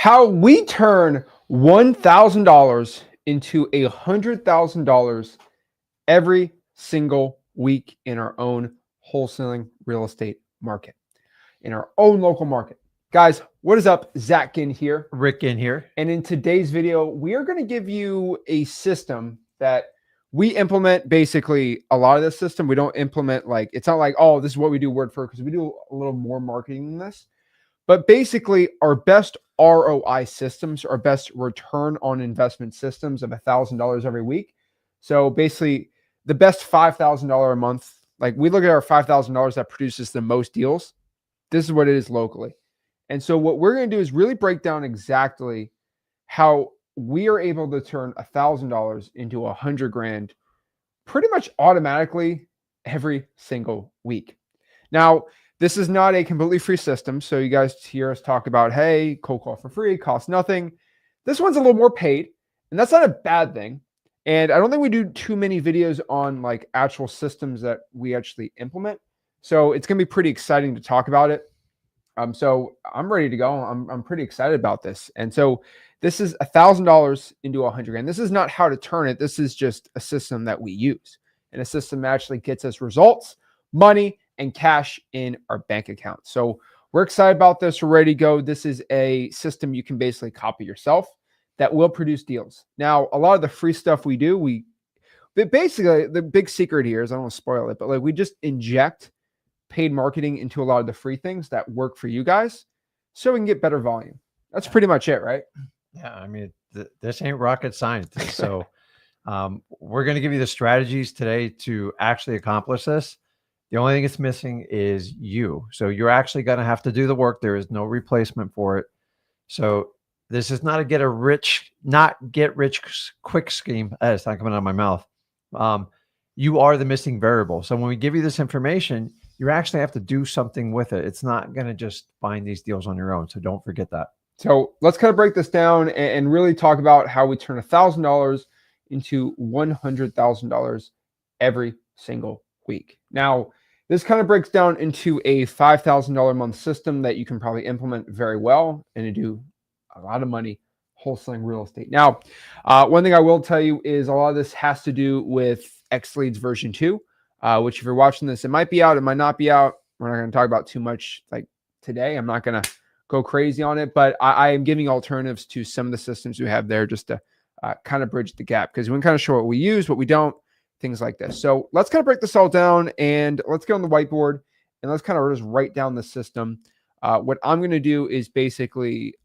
How we turn $1,000 into $100,000 every single week in our own wholesaling real estate market, in our own local market. Guys, what is up? Zach in here. Rick in here. And in today's video, we are going to give you a system that we implement. Basically, a lot of this system, we don't implement like, it's not like, oh, this is what we do word for, because we do a little more marketing than this. But basically, our best ROI systems, our best return on investment systems of $1,000 every week. So basically, the best $5,000 a month, like we look at our $5,000 that produces the most deals. This is what it is locally. And so what we're going to do is really break down exactly how we are able to turn $1,000 into $100,000 pretty much automatically every single week. Now, this is not a completely free system. So you guys hear us talk about, hey, cold call for free, costs nothing. This one's a little more paid, and that's not a bad thing. And I don't think we do too many videos on like actual systems that we actually implement. So it's going to be pretty exciting to talk about it. So I'm ready to go. I'm pretty excited about this. And so this is $1,000 into $100,000. This is not how to turn it. This is just a system that we use, and a system that actually gets us results, money, and cash in our bank account. So we're excited about this. We're ready to go. This is a system you can basically copy yourself that will produce deals. Now, a lot of the free stuff we do, basically the big secret here is, I don't want to spoil it, but like we just inject paid marketing into a lot of the free things that work for you guys so we can get better volume. That's pretty much it, right? Yeah, I mean, this ain't rocket science. So we're going to give you the strategies today to actually accomplish this. The only thing it's missing is you. So you're actually going to have to do the work. There is no replacement for it. So this is not a get rich quick scheme. It's not coming out of my mouth. You are the missing variable. So when we give you this information, you actually have to do something with it. It's not going to just find these deals on your own. So don't forget that. So let's kind of break this down and really talk about how we turn $1,000 into $100,000 every single week. Now, this kind of breaks down into a $5,000 a month system that you can probably implement very well and do a lot of money wholesaling real estate. Now, one thing I will tell you is a lot of this has to do with X Leads version 2. Which if you're watching this, it might be out, it might not be out. We're not going to talk about too much like today. I'm not going to go crazy on it, but I am giving alternatives to some of the systems we have there just to kind of bridge the gap, because we can kind of show what we use, what we don't, things like this. So let's kind of break this all down, and let's get on the whiteboard and let's kind of just write down the system. What I'm going to do is basically,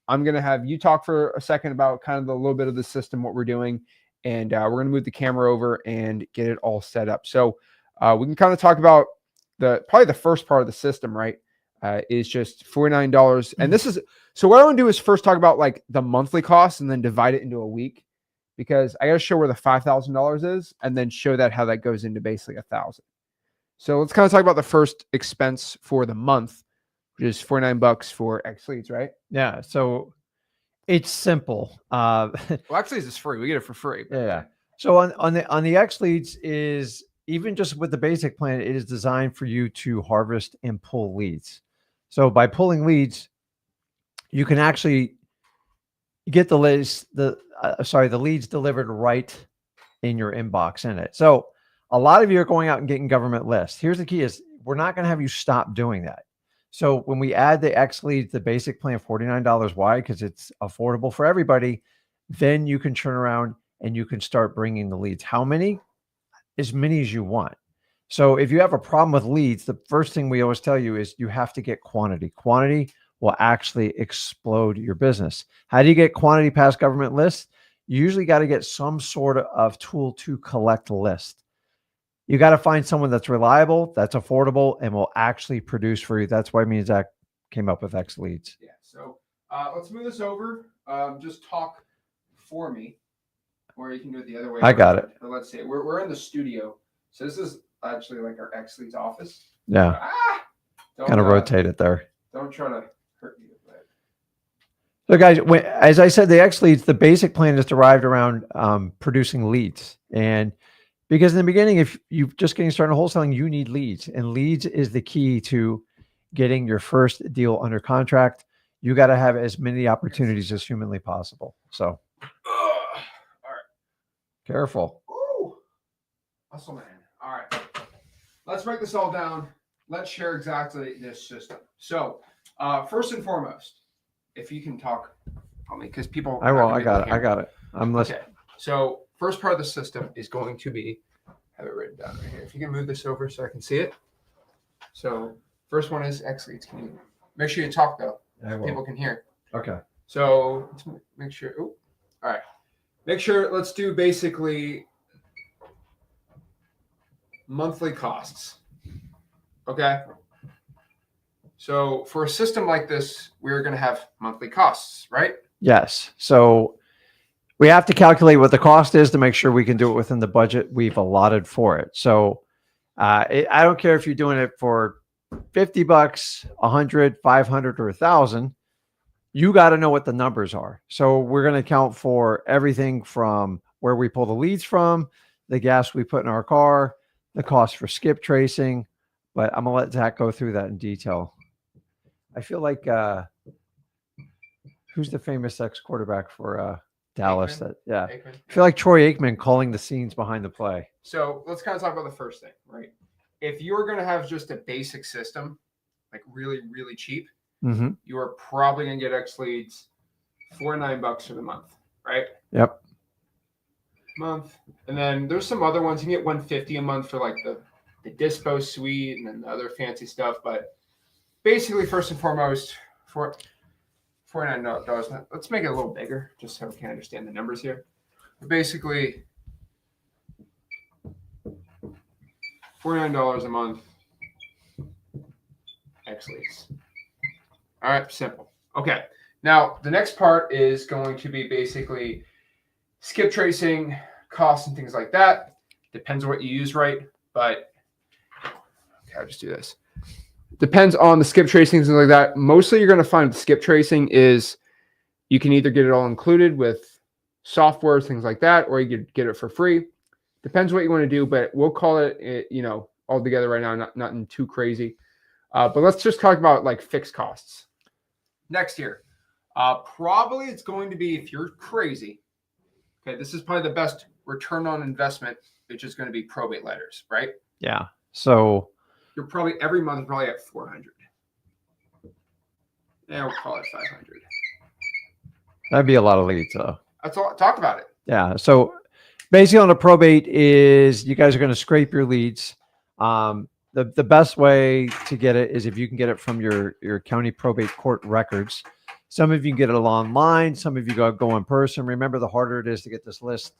I'm going to have you talk for a second about kind of the little bit of the system, what we're doing. And we're going to move the camera over and get it all set up. So we can kind of talk about probably the first part of the system, right? Is just $49. And this is, so what I want to do is first talk about like the monthly cost and then divide it into a week, because I got to show where the $5,000 is and then show that how that goes into basically $1,000. So let's kind of talk about the first expense for the month, which is $49 for X Leads, right? Yeah. So it's simple. Well, actually, this is free. We get it for free. Yeah. So on the X Leads is, even just with the basic plan, it is designed for you to harvest and pull leads. So by pulling leads, you can actually get the leads delivered right in your inbox in it. So a lot of you are going out and getting government lists. Here's the key: is we're not going to have you stop doing that. So when we add the X Leads, the basic plan, $49, why? Because it's affordable for everybody. Then you can turn around and you can start bringing the leads. How many? As many as you want. So if you have a problem with leads, the first thing we always tell you is you have to get quantity. Quantity will actually explode your business. How do you get quantity past government lists? You usually got to get some sort of tool to collect a list. You got to find someone that's reliable, that's affordable, and will actually produce for you. That's why me and Zach came up with X Leads. Yeah. So let's move this over. Just talk for me, or you can do it the other way. I got it. But let's see. We're in the studio, so this is actually like our X Leads office. Yeah. Kind of rotate it there. Don't try to hurt me with that. So guys, as I said, the X Leads, the basic plan is derived around producing leads. And because in the beginning, if you're just getting started in wholesaling, you need leads, and leads is the key to getting your first deal under contract. you got to have as many opportunities as humanly possible. So All right. careful. Ooh. Muscle man. All right. Let's break this all down. Let's share exactly this system. So, first and foremost, if you can talk on me, because people. I will. I got it. I got it. I'm listening. Okay. So, first part of the system is going to be, have it written down right here. If you can move this over so I can see it. So, first one is X leads. Can you make sure you talk though? I will. People can hear. Okay. So, let's make sure. Ooh. All right. Make sure. Let's do basically monthly costs. Okay. So for a system like this, we're going to have monthly costs, right? Yes. So we have to calculate what the cost is to make sure we can do it within the budget we've allotted for it. So I don't care if you're doing it for $50, 100, 500, or 1,000. You got to know what the numbers are. So we're going to account for everything from where we pull the leads from, the gas we put in our car, the cost for skip tracing. But I'm going to let Zach go through that in detail. I feel like who's the famous ex-quarterback for Dallas? Aikman. Yeah. Aikman. I feel like Troy Aikman calling the scenes behind the play. So let's kind of talk about the first thing, right? If you're going to have just a basic system, like really, really cheap, you are probably going to get X leads $49 for the month, right? Yep. Month. And then there's some other ones. You can get $150 a month for like the Dispo suite and then the other fancy stuff. But basically, first and foremost, for $49. Let's make it a little bigger just so we can understand the numbers here. But basically, $49 a month, X leads. All right, simple. Okay. Now, the next part is going to be basically skip tracing, costs, and things like that. Depends on what you use, right? But okay, I'll just do this. Depends on the skip tracing, things like that. Mostly you're going to find skip tracing is you can either get it all included with software, things like that, or you could get it for free. Depends what you want to do, but we'll call it, all together right now, nothing too crazy. But let's just talk about like fixed costs. Next year, probably it's going to be, if you're crazy, okay, this is probably the best return on investment, which is going to be probate letters, right? Yeah. So you're probably every month probably at 400. Yeah, we'll call it 500. That'd be a lot of leads, though. That's all. Talk about it. Yeah. So basically on a probate is you guys are going to scrape your leads. The best way to get it is if you can get it from your county probate court records. Some of you can get it online. Some of you go in person. Remember, the harder it is to get this list,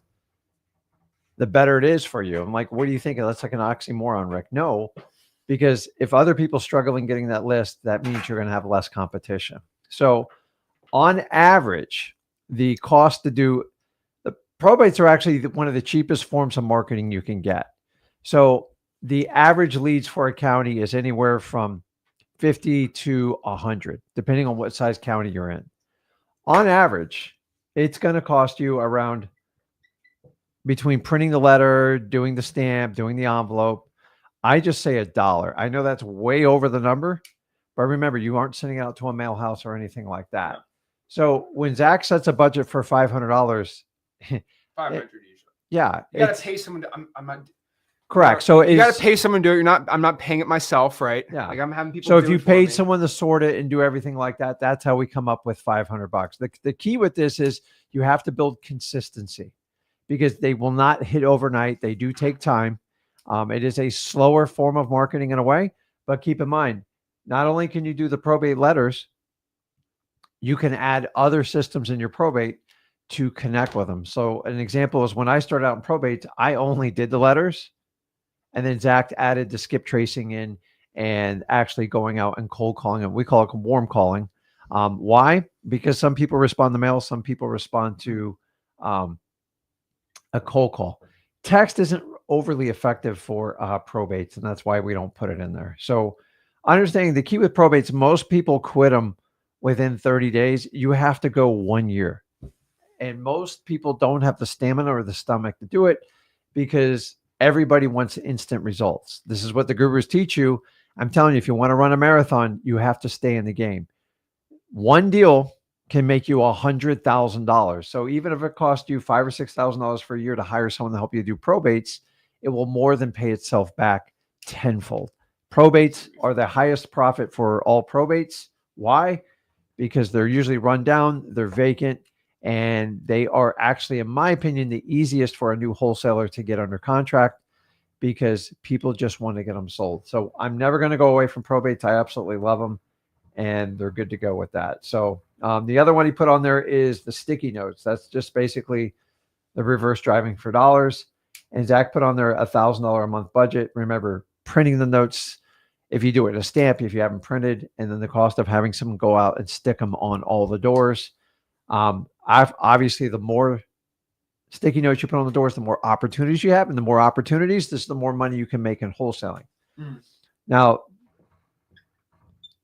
the better it is for you. I'm like, what do you think? That's like an oxymoron, Rick. No, because if other people struggling getting that list, that means you're going to have less competition. So on average, the cost to do the probates are actually one of the cheapest forms of marketing you can get. So the average leads for a county is anywhere from 50 to 100, depending on what size county you're in. On average, it's going to cost you around, between printing the letter, doing the stamp, doing the envelope, I just say $1. I know that's way over the number, but remember, you aren't sending it out to a mail house or anything like that. So when Zach sets a budget for $500, 500 usually. Yeah, you got to pay someone. I'm not. Correct. So you got to pay someone to do it. I'm not paying it myself, right? Yeah. Like I'm having people. So if you paid someone to sort it and do everything like that, that's how we come up with $500. The key with this is you have to build consistency because they will not hit overnight. They do take time. It is a slower form of marketing in a way, but keep in mind, not only can you do the probate letters, you can add other systems in your probate to connect with them. So an example is when I started out in probate, I only did the letters. And then Zach added the skip tracing in and actually going out and cold calling it. We call it warm calling. Why? Because some people respond to mail. Some people respond to a cold call. Text isn't overly effective for probates, and that's why we don't put it in there. So understanding the key with probates, most people quit them within 30 days. You have to go 1 year. And most people don't have the stamina or the stomach to do it because everybody wants instant results. This is what the gurus teach you. I'm telling you, if you want to run a marathon, you have to stay in the game. One deal can make you $100,000. So even if it costs you $5,000 or $6,000 for a year to hire someone to help you do probates, it will more than pay itself back tenfold. Probates are the highest profit for all probates. Why? Because they're usually run down, they're vacant, and they are actually, in my opinion, the easiest for a new wholesaler to get under contract because people just want to get them sold. So I'm never going to go away from probates. I absolutely love them, and they're good to go with that. So the other one he put on there is the sticky notes. That's just basically the reverse driving for dollars. And Zach put on there $1,000 a month budget. Remember, printing the notes, if you do it in a stamp, if you haven't printed, and then the cost of having someone go out and stick them on all the doors. Obviously, the more sticky notes you put on the doors, the more opportunities you have, and the more opportunities, this is the more money you can make in wholesaling. Now,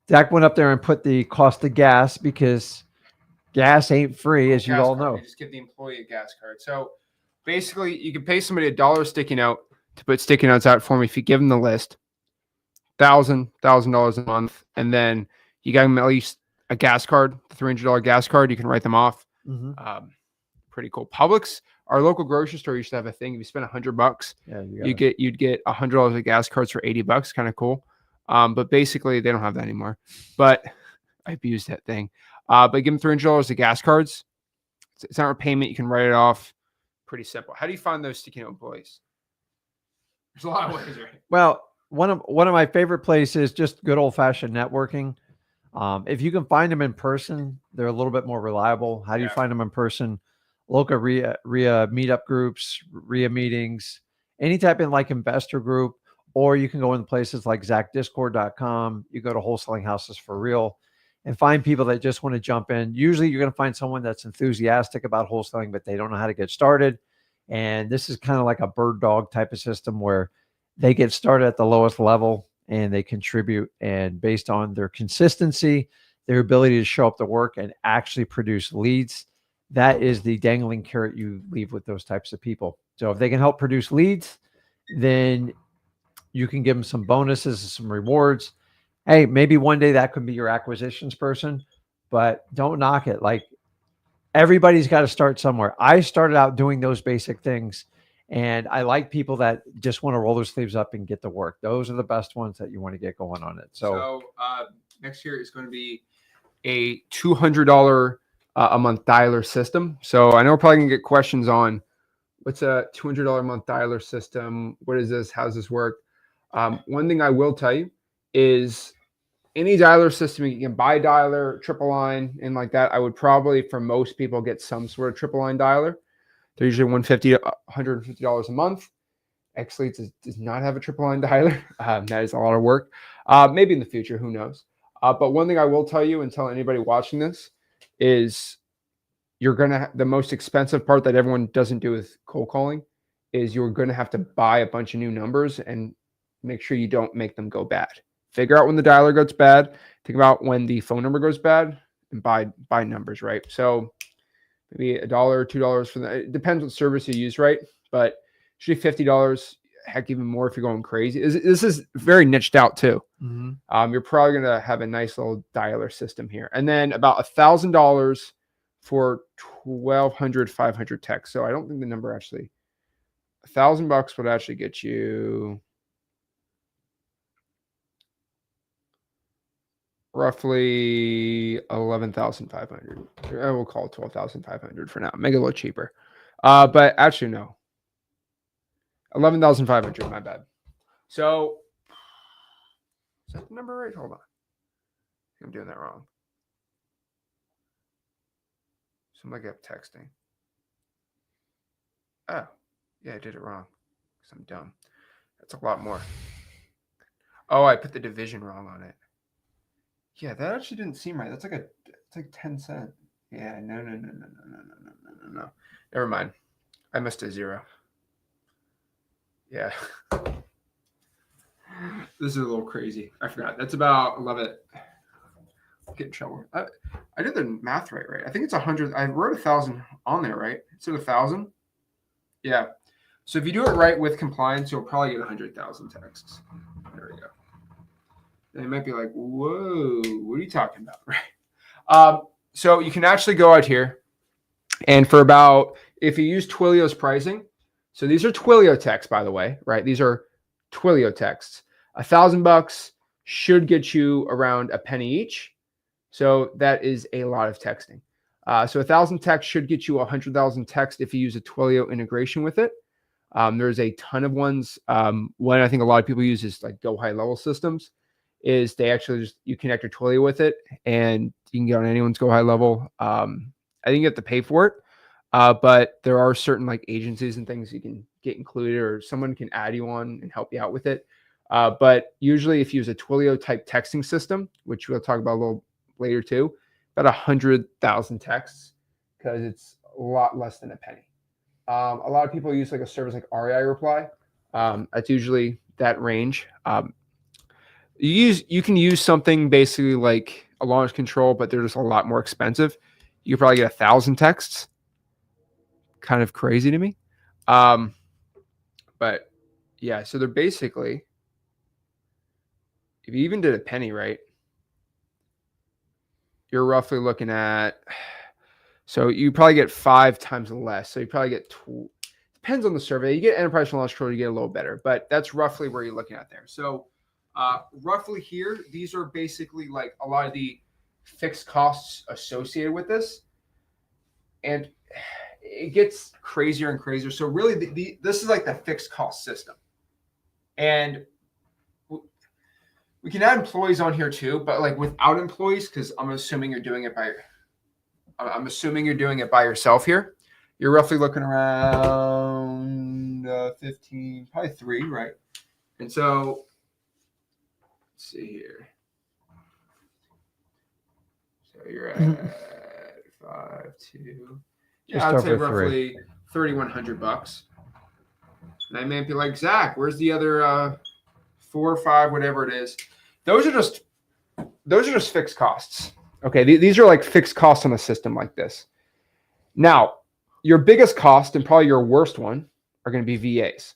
Zach went up there and put the cost of gas because gas ain't free, as you all know. You just give the employee a gas card. So basically, you can pay somebody $1 sticky note to put sticky notes out for me if you give them the list. $1,000 a month, and then you got them at least a gas card, the $300 gas card. You can write them off. Pretty cool. Publix, our local grocery store, used to have a thing. If you spend $100, you'd get $100 of gas cards for $80. Kind of cool. But basically, they don't have that anymore. But I abused that thing. But give them $300 of gas cards. It's not a payment. You can write it off. Pretty simple. How do you find those sticky note employees? There's a lot of ways, right? Well, one of my favorite places, just good old fashioned networking. If you can find them in person, they're a little bit more reliable. How do you find them in person? Local RIA meetup groups, RIA meetings, any type of like investor group, or you can go in places like ZachDiscord.com. You go to Wholesaling Houses for Real and find people that just want to jump in. Usually you're going to find someone that's enthusiastic about wholesaling, but they don't know how to get started. And this is kind of like a bird dog type of system where they get started at the lowest level and they contribute. And based on their consistency, their ability to show up to work and actually produce leads, that is the dangling carrot you leave with those types of people. So if they can help produce leads, then you can give them some bonuses and some rewards. Hey, maybe one day that could be your acquisitions person, but don't knock it. Like, everybody's got to start somewhere. I started out doing those basic things, and I like people that just want to roll their sleeves up and get to work. Those are the best ones that you want to get going on it. So next year is going to be a $200 a month dialer system. So I know we're probably going to get questions on what's a $200 a month dialer system? What is this? How does this work? One thing I will tell you is any dialer system, you can buy dialer, triple line, and like that. I would probably, for most people, get some sort of triple line dialer. They're usually $150 $150 a month. XLeads does not have a triple line dialer. That is a lot of work. Maybe in the future, who knows? But one thing I will tell you and tell anybody watching this is you're going to, the most expensive part that everyone doesn't do with cold calling is you're going to have to buy a bunch of new numbers and make sure you don't make them go bad. Figure out when the dialer goes bad. Think about when the phone number goes bad and buy numbers, right? So maybe $1 or $2 for that. It depends what service you use, right? But usually $50, heck, even more if you're going crazy. This is very niched out too. You're probably going to have a nice little dialer system here. And then about $1,000 for 1,200, 500 texts. So I don't think the number actually, $1,000 would actually get you roughly 11,500. We'll call it 12,500 for now. Make it a little cheaper. But actually, no. 11,500, my bad. So, is that the number right? Hold on. I'm doing that wrong. Somebody got texting. Oh, yeah, I did it wrong because I'm dumb. That's a lot more. Oh, I put the division wrong on it. Yeah, that actually didn't seem right. It's like 10 cents. Yeah, no. Never mind. I missed a zero. Yeah. This is a little crazy. I forgot. That's about 11. Get in trouble. I did the math right. I think it's 100. I wrote 1,000 on there, right? Is it 1,000? Yeah. So if you do it right with compliance, you'll probably get 100,000 texts. There we go. They might be like, whoa, what are you talking about? Right. So you can actually go out here and for about, if you use Twilio's pricing, so these are Twilio texts, by the way, right? These are Twilio texts. $1,000 should get you around a penny each. So that is a lot of texting. So 1,000 texts should get you 100,000 texts if you use a Twilio integration with it. There's a ton of ones. One I think a lot of people use is like Go High Level Systems. Is they actually just you connect your Twilio with it, and you can get on anyone's Go High Level. I think you have to pay for it, but there are certain like agencies and things you can get included, or someone can add you on and help you out with it. But usually, if you use a Twilio type texting system, which we'll talk about a little later too, about 100,000 texts, because it's a lot less than a penny. A lot of people use like a service like REI Reply. That's usually that range. You can use something basically like a launch control, but they're just a lot more expensive. You could probably get 1,000 texts. Kind of crazy to me. But yeah, so they're basically, if you even did a penny, right, you're roughly looking at, so you probably get 5 times less. So you probably get depends on the survey. You get enterprise launch control, you get a little better, but that's roughly where you're looking at there. So roughly here, these are basically like a lot of the fixed costs associated with this. And it gets crazier and crazier. So really, this is like the fixed cost system. And we can add employees on here too, but like without employees, because I'm assuming you're doing it by yourself here. You're roughly looking around 15, probably 3, right? And so let's see here. So you're at 5, 2. Yeah, I'd say roughly $3,100. And I may be like, Zach, where's the other 4 or 5, whatever it is? Those are just fixed costs. Okay, these are like fixed costs on a system like this. Now, your biggest cost and probably your worst one are going to be VAs.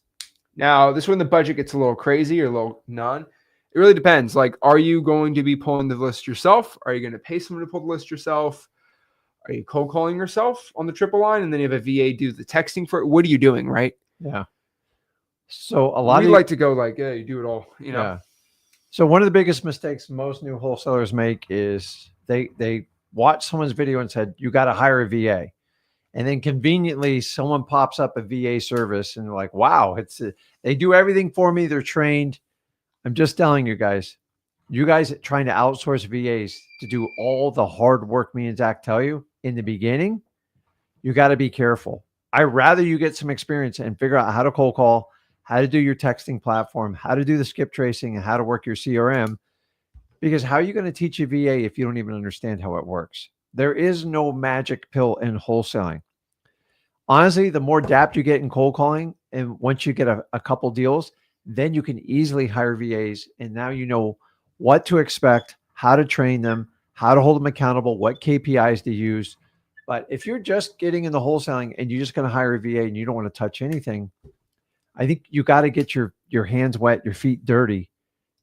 Now, this is when the budget gets a little crazy or a little none. It really depends. Like, are you going to be pulling the list yourself? Are you going to pay someone to pull the list yourself? Are you cold calling yourself on the triple line and then you have a VA do the texting for it? What are you doing, right? Yeah. So a lot we like to go like, yeah, you do it all, you know. Yeah. So one of the biggest mistakes most new wholesalers make is they watch someone's video and said, you got to hire a VA. And then conveniently someone pops up a VA service and they're like, wow, they do everything for me. They're trained. I'm just telling you guys trying to outsource VAs to do all the hard work me and Zach tell you in the beginning, you got to be careful. I'd rather you get some experience and figure out how to cold call, how to do your texting platform, how to do the skip tracing, and how to work your CRM. Because how are you going to teach a VA if you don't even understand how it works? There is no magic pill in wholesaling. Honestly, the more depth you get in cold calling, and once you get a couple deals, then you can easily hire VAs. And now you know what to expect, how to train them, how to hold them accountable, what KPIs to use. But if you're just getting in the wholesaling and you're just going to hire a VA and you don't want to touch anything, I think you got to get your hands wet, your feet dirty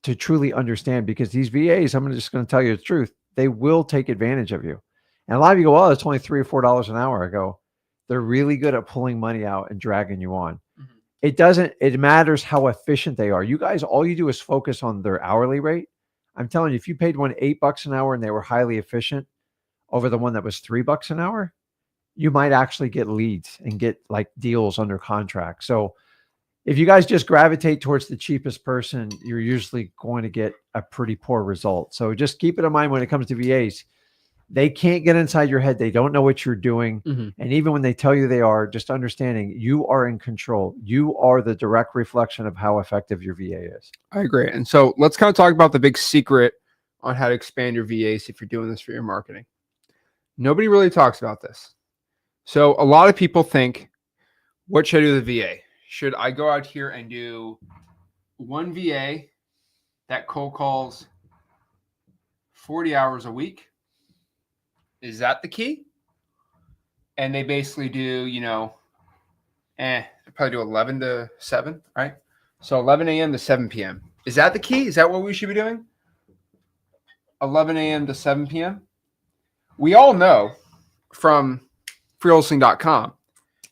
to truly understand, because these VAs, I'm just going to tell you the truth, they will take advantage of you. And a lot of you go, oh, it's only $3 or $4 an hour. I go, they're really good at pulling money out and dragging you on. Mm-hmm. It matters how efficient they are. You guys, all you do is focus on their hourly rate. I'm telling you, if you paid one $8 an hour and they were highly efficient over the one that was $3 an hour, you might actually get leads and get like deals under contract. So if you guys just gravitate towards the cheapest person, you're usually going to get a pretty poor result. So just keep it in mind when it comes to VAs. They can't get inside your head. They don't know what you're doing. Mm-hmm. And even when they tell you they are, just understanding you are in control. You are the direct reflection of how effective your VA is. I agree. And so let's kind of talk about the big secret on how to expand your VAs if you're doing this for your marketing. Nobody really talks about this. So a lot of people think, what should I do with the VA? Should I go out here and do one VA that cold calls 40 hours a week? Is that the key? And they basically do, they probably do 11 to 7, right? So 11 a.m. to 7 p.m. Is that the key? Is that what we should be doing? 11 a.m. to 7 p.m.? we all know from freewholesaling.com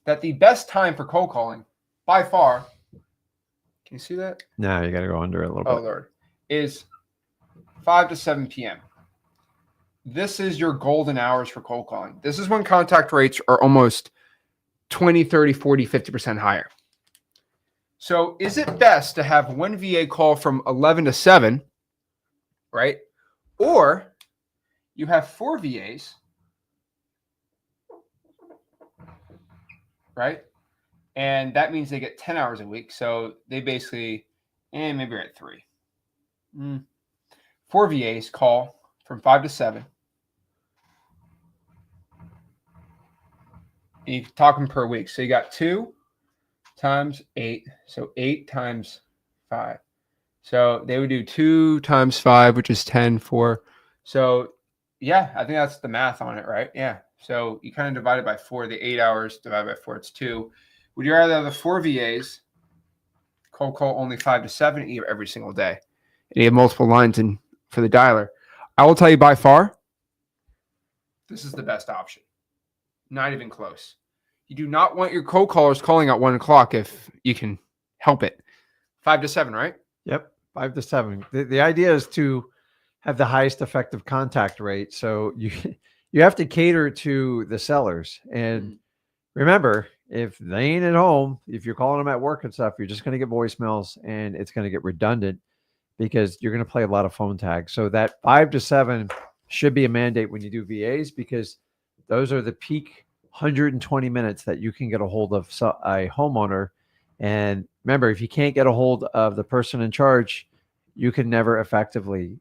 that the best time for cold calling by far, can you see that? No, you got to go under it a little Oh, bit. Lord, is 5 to 7 p.m. This is your golden hours for cold calling. This is when contact rates are almost 20, 30, 40, 50% higher. So is it best to have one VA call from 11 to 7, right? Or you have 4 VAs, right? And that means they get 10 hours a week. So they basically, maybe you're at 3. 4 VAs call from 5 to 7. And you talk them per week. So you got 2 times 8. So 8 times 5. So they would do 2 times 5, which is 10, 4. So yeah, I think that's the math on it, right? Yeah. So you kind of divide it by 4, the 8 hours divided by 4, it's 2. Would you rather have the 4 VAs cold call only 5 to 7 every single day? And you have multiple lines in for the dialer. I will tell you by far, this is the best option. Not even close. You do not want your cold callers calling at 1 o'clock if you can help it. 5 to 7, right? Yep, 5 to 7. The idea is to have the highest effective contact rate. So you have to cater to the sellers. And remember, if they ain't at home, if you're calling them at work and stuff, you're just going to get voicemails and it's going to get redundant because you're going to play a lot of phone tag. So that 5 to 7 should be a mandate when you do VAs because those are the peak 120 minutes that you can get a hold of a homeowner. And remember, if you can't get a hold of the person in charge, you can never effectively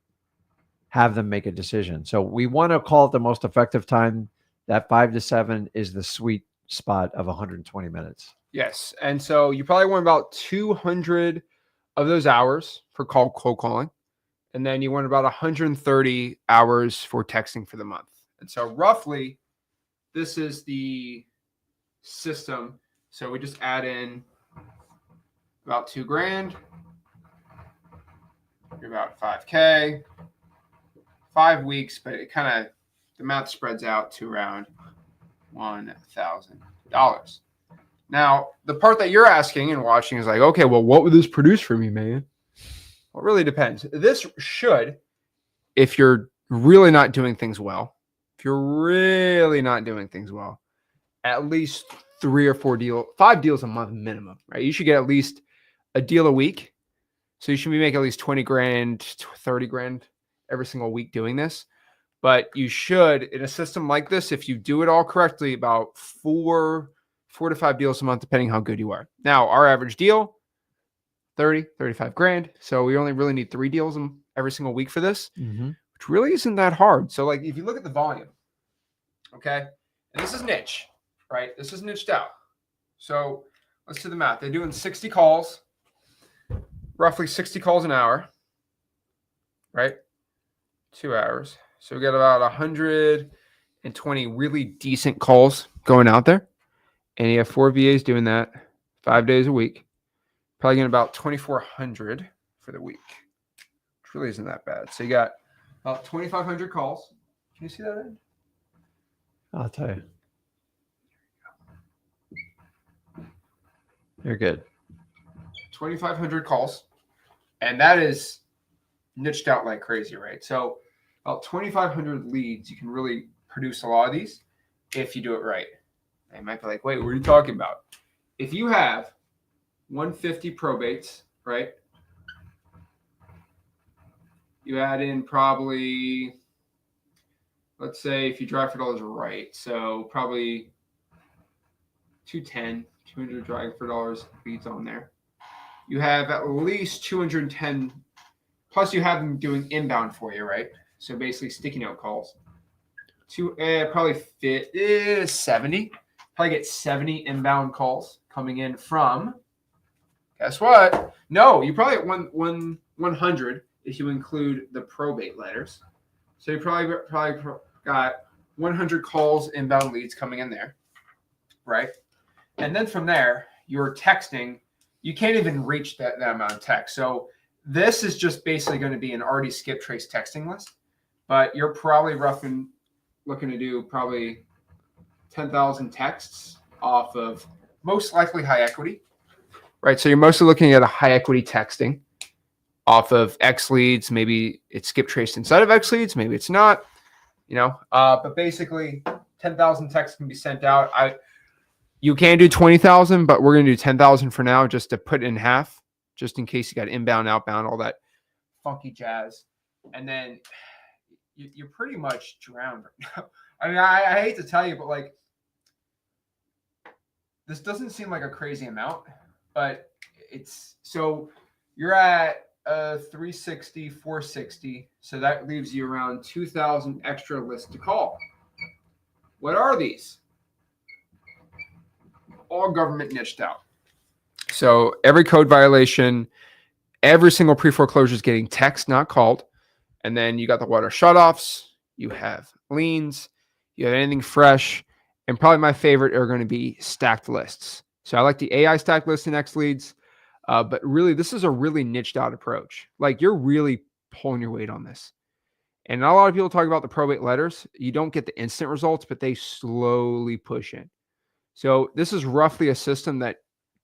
have them make a decision. So we want to call it the most effective time. That 5 to 7 is the sweet spot of 120 minutes. Yes. And so you probably want about 200 of those hours for cold calling. And then you want about 130 hours for texting for the month. And so roughly, this is the system. So we just add in about $2,000. You're about $5K. 5 weeks, but it kind of, the math spreads out to around $1,000. Now, the part that you're asking and watching is like, okay, well, what would this produce for me, man? Well, it really depends. This should, if you're really not doing things well, at least 3 or 4 5 deals a month minimum, right? You should get at least a deal a week. So you should be making at least $20,000, $30,000 every single week doing this. But you should, in a system like this, if you do it all correctly, about 4 to 5 deals a month, depending how good you are. Now, our average deal, 30, 35 grand. So we only really need 3 deals every single week for this, which really isn't that hard. So like, if you look at the volume, okay, and this is niche, right? This is niched out. So let's do the math. They're doing 60 calls, roughly 60 calls an hour, right? 2 hours. So we got about 120 really decent calls going out there. And you have 4 VAs doing that 5 days a week. Probably getting about 2,400 for the week, which really isn't that bad. So you got about 2,500 calls. Can you see that, Ed? I'll tell you. You're good. 2,500 calls. And that is niched out like crazy, right? So about 2,500 leads, you can really produce a lot of these if you do it right. They might be like, wait, what are you talking about? If you have 150 probates, right? You add in probably, let's say if you drive for dollars right, so probably 210, 200 driving for dollars leads on there. You have at least 210, plus you have them doing inbound for you, right? So basically sticky note calls. Probably fit 70. Probably get 70 inbound calls coming in from, guess what? No, you probably get 100 if you include the probate letters. So you probably got 100 calls, inbound leads coming in there, right? And then from there, you're texting. You can't even reach that amount of text. So this is just basically going to be an already skip trace texting list, but you're probably roughing looking to do probably 10,000 texts off of most likely high equity, right? So you're mostly looking at a high equity texting off of X leads. Maybe it's skip traced inside of X leads. Maybe it's not, but basically 10,000 texts can be sent out. You can do 20,000, but we're going to do 10,000 for now, just to put it in half, just in case you got inbound, outbound, all that funky jazz. And then you're pretty much drowned right now. I mean, I hate to tell you, but like, this doesn't seem like a crazy amount, but so you're at 360, 460. So that leaves you around 2,000 extra lists to call. What are these? All government niched out. So every code violation, every single pre-foreclosure is getting text, not called. And then you got the water shutoffs, you have liens, you have anything fresh, and probably my favorite are going to be stacked lists. So I like the AI stacked list in X leads, but really this is a really niched out approach. Like you're really pulling your weight on this. And not a lot of people talk about the probate letters. You don't get the instant results, but they slowly push in. So this is roughly a system that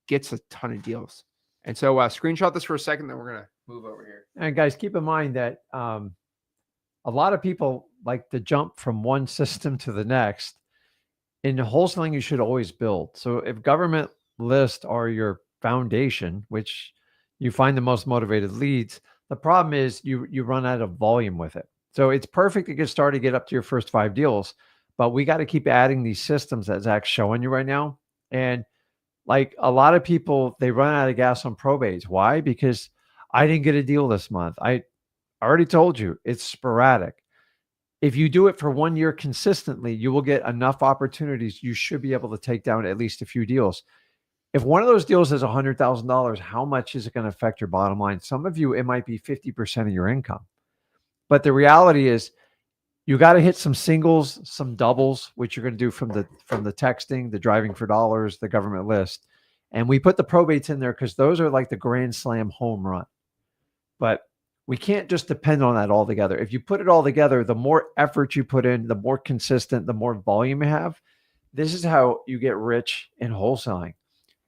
gets a ton of deals. And so screenshot this for a second, then we're going to move over here. And guys, keep in mind that a lot of people like to jump from one system to the next. In wholesaling, you should always build. So if government lists are your foundation, which you find the most motivated leads, the problem is you run out of volume with it. So it's perfect to get started, get up to your first 5 deals, but we got to keep adding these systems that Zach's showing you right now. And like a lot of people, they run out of gas on probates. Why? Because I didn't get a deal this month. I already told you it's sporadic. If you do it for 1 year consistently, you will get enough opportunities. You should be able to take down at least a few deals. If one of those deals is $100,000, how much is it going to affect your bottom line? Some of you, it might be 50% of your income. But the reality is you got to hit some singles, some doubles, which you're going to do from the texting, the driving for dollars, the government list. And we put the probates in there because those are like the grand slam home run. But we can't just depend on that altogether. If you put it all together, the more effort you put in, the more consistent, the more volume you have. This is how you get rich in wholesaling.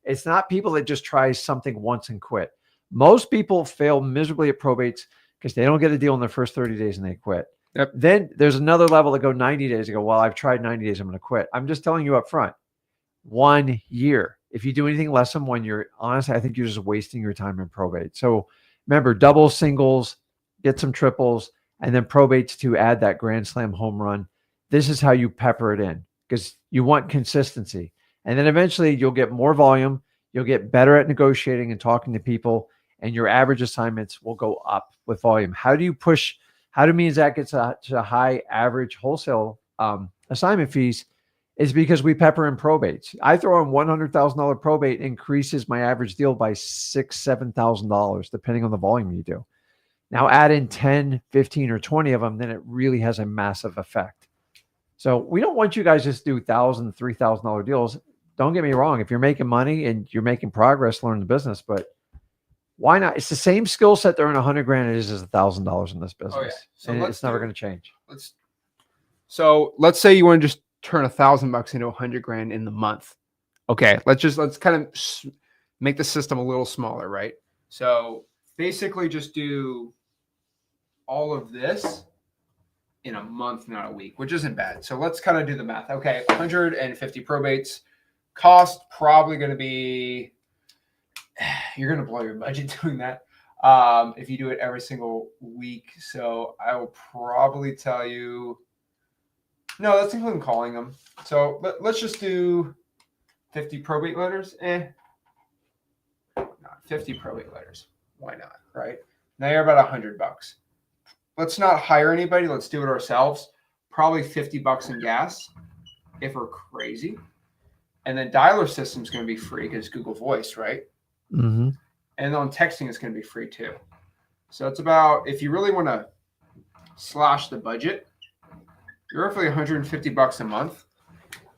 It's not people that just try something once and quit. Most people fail miserably at probates because they don't get a deal in their first 30 days and they quit. Yep. Then there's another level that go 90 days and go, well, I've tried 90 days, I'm going to quit. I'm just telling you up front, 1 year. If you do anything less than 1 year, honestly, I think you're just wasting your time in probate. So remember, doubles, singles, get some triples, and then probates to add that grand slam home run. This is how you pepper it in because you want consistency. And then eventually you'll get more volume. You'll get better at negotiating and talking to people, and your average assignments will go up with volume. How do me and Zach get to high average wholesale assignment fees? Is because we pepper in probates. I throw in $100,000 probate, increases my average deal by $6,000, $7,000, depending on the volume you do. Now add in 10, 15, or 20 of them, then it really has a massive effect. So we don't want you guys just to do $1,000, $3,000 deals. Don't get me wrong. If you're making money and you're making progress, learn the business, but why not? It's the same skill set there in $100,000 it is as $1,000 in this business. Oh, yeah. So and it's never going to change. So let's say you want to just turn $1,000 into $100,000 in the month. Okay, let's kind of make the system a little smaller, right? So basically just do all of this in a month, not a week, which isn't bad. So let's kind of do the math. Okay, 150 probates. Cost probably going to be, you're going to blow your budget doing that if you do it every single week. So I will probably tell you, no, that's including calling them. So let's just do 50 probate letters. Not 50 probate letters. Why not? Right now you're about $100. Let's not hire anybody. Let's do it ourselves. Probably $50 in gas if we're crazy. And then dialer system is going to be free because Google Voice, right? Mm-hmm. And on texting, it's going to be free too. So it's about, if you really want to slash the budget, you're roughly $150 a month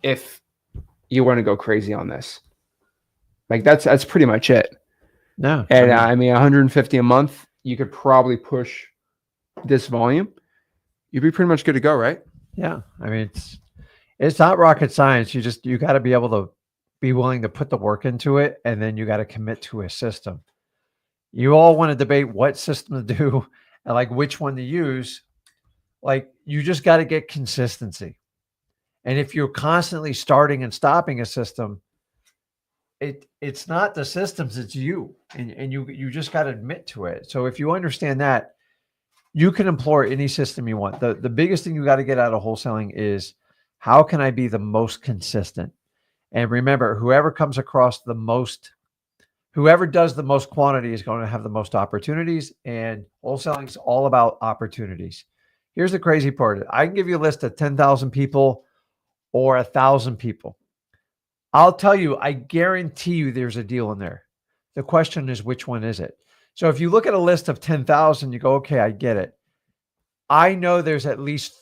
if you want to go crazy on this. Like that's pretty much it. No. And I mean, 150 a month, you could probably push this volume. You'd be pretty much good to go, right? Yeah. I mean, it's not rocket science. You got to be able to be willing to put the work into it, and then you got to commit to a system. You all want to debate what system to do and like which one to use. Like you just got to get consistency. And if you're constantly starting and stopping a system, it's not the systems, it's you. And you just got to admit to it. So if you understand that, you can employ any system you want. The biggest thing you got to get out of wholesaling is how can I be the most consistent? And remember, whoever does the most quantity is going to have the most opportunities. And wholesaling is all about opportunities. Here's the crazy part. I can give you a list of 10,000 people or 1,000 people. I'll tell you, I guarantee you there's a deal in there. The question is, which one is it? So if you look at a list of 10,000, you go, okay, I get it. I know there's at least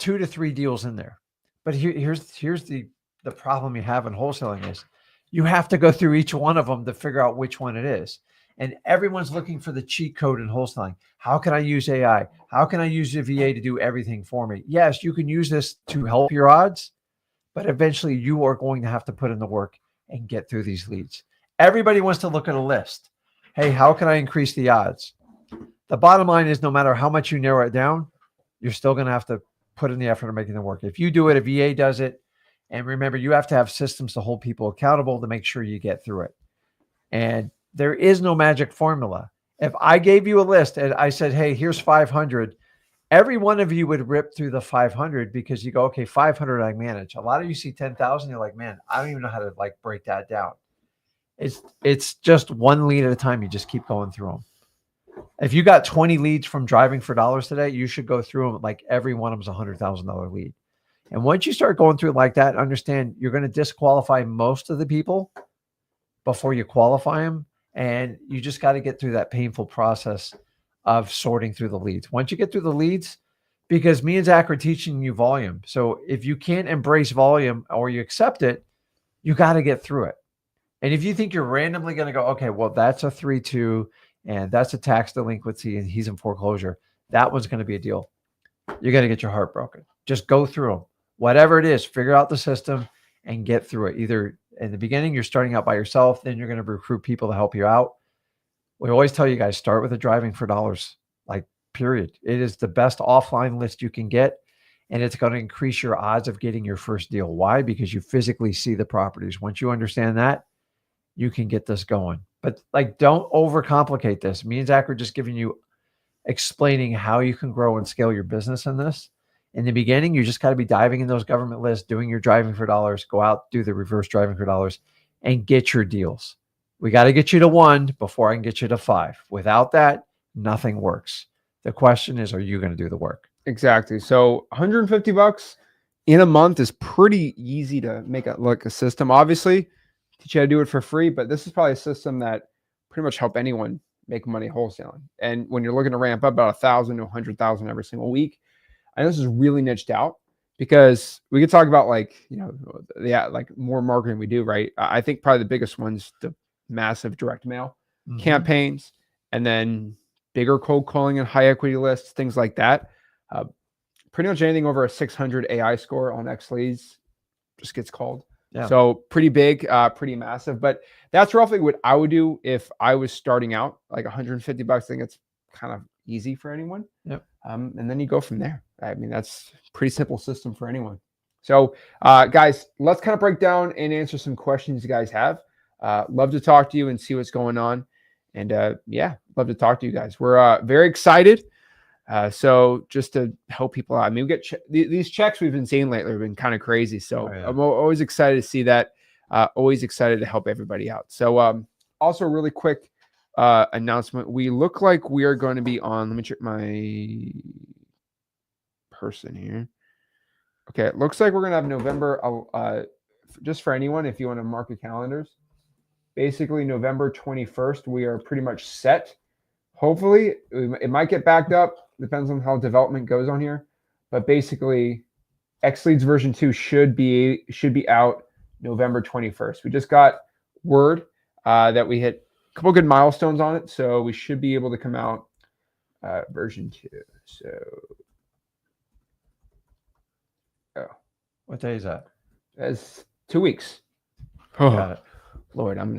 2 to 3 deals in there. But here's the problem you have in wholesaling is you have to go through each one of them to figure out which one it is. And everyone's looking for the cheat code in wholesaling. How can I use AI? How can I use a VA to do everything for me? Yes, you can use this to help your odds, but eventually you are going to have to put in the work and get through these leads. Everybody wants to look at a list. Hey, how can I increase the odds? The bottom line is no matter how much you narrow it down, you're still going to have to put in the effort of making it work. If you do it, a VA does it. And remember, you have to have systems to hold people accountable to make sure you get through it. And there is no magic formula. If I gave you a list and I said, hey, here's 500, every one of you would rip through the 500 because you go, okay, 500 I manage. A lot of you see 10,000, you're like, man, I don't even know how to like break that down. It's just one lead at a time. You just keep going through them. If you got 20 leads from driving for dollars today, you should go through them like every one of them is $100,000 lead. And once you start going through it like that, understand you're going to disqualify most of the people before you qualify them. And you just got to get through that painful process of sorting through the leads. Once you get through the leads, because me and Zach are teaching you volume. So if you can't embrace volume or you accept it, you got to get through it. And if you think you're randomly going to go, okay, well, that's a 3-2 and that's a tax delinquency and he's in foreclosure, that one's going to be a deal. You're going to get your heart broken. Just go through them. Whatever it is, figure out the system and get through it. Either in the beginning, you're starting out by yourself, then you're going to recruit people to help you out. We always tell you guys, start with a driving for dollars, like period. It is the best offline list you can get. And it's going to increase your odds of getting your first deal. Why? Because you physically see the properties. Once you understand that, you can get this going. But like, don't overcomplicate this. Me and Zach are just giving you, explaining how you can grow and scale your business in this. In the beginning, you just got to be diving in those government lists, doing your driving for dollars, go out, do the reverse driving for dollars, and get your deals. We got to get you to 1 before I can get you to 5. Without that, nothing works. The question is, are you going to do the work? Exactly. So $150 in a month is pretty easy to make a system. Obviously, teach you how to do it for free, but this is probably a system that pretty much help anyone make money wholesaling. And when you're looking to ramp up about 1,000 to 100,000 every single week, I know this is really niched out because we could talk about like, like more marketing we do, right? I think probably the biggest one's the massive direct mail campaigns, and then bigger cold calling and high equity lists, things like that. Pretty much anything over a 600 AI score on X leads just gets called. Yeah. So pretty big, pretty massive, but that's roughly what I would do if I was starting out. Like $150. I think it's kind of easy for anyone. Yep. And then you go from there. I mean, that's a pretty simple system for anyone. So guys, let's kind of break down and answer some questions you guys have. Love to talk to you and see what's going on. And yeah, love to talk to you guys. We're very excited. So just to help people out, I mean, we get these checks we've been seeing lately have been kind of crazy. So I'm always excited to see that. Always excited to help everybody out. So also a really quick announcement. We look like we are going to be on, let me check my person here. Okay. It looks like we're going to have November, just for anyone, if you want to mark your calendars, basically November 21st, we are pretty much set. Hopefully it might get backed up. Depends on how development goes on here, but basically X Leads version 2 should be out November 21st. We just got word that we hit a couple good milestones on it. So we should be able to come out version 2. So Oh, What day is that? that's 2 weeks. Got Oh, it. Lord, I'm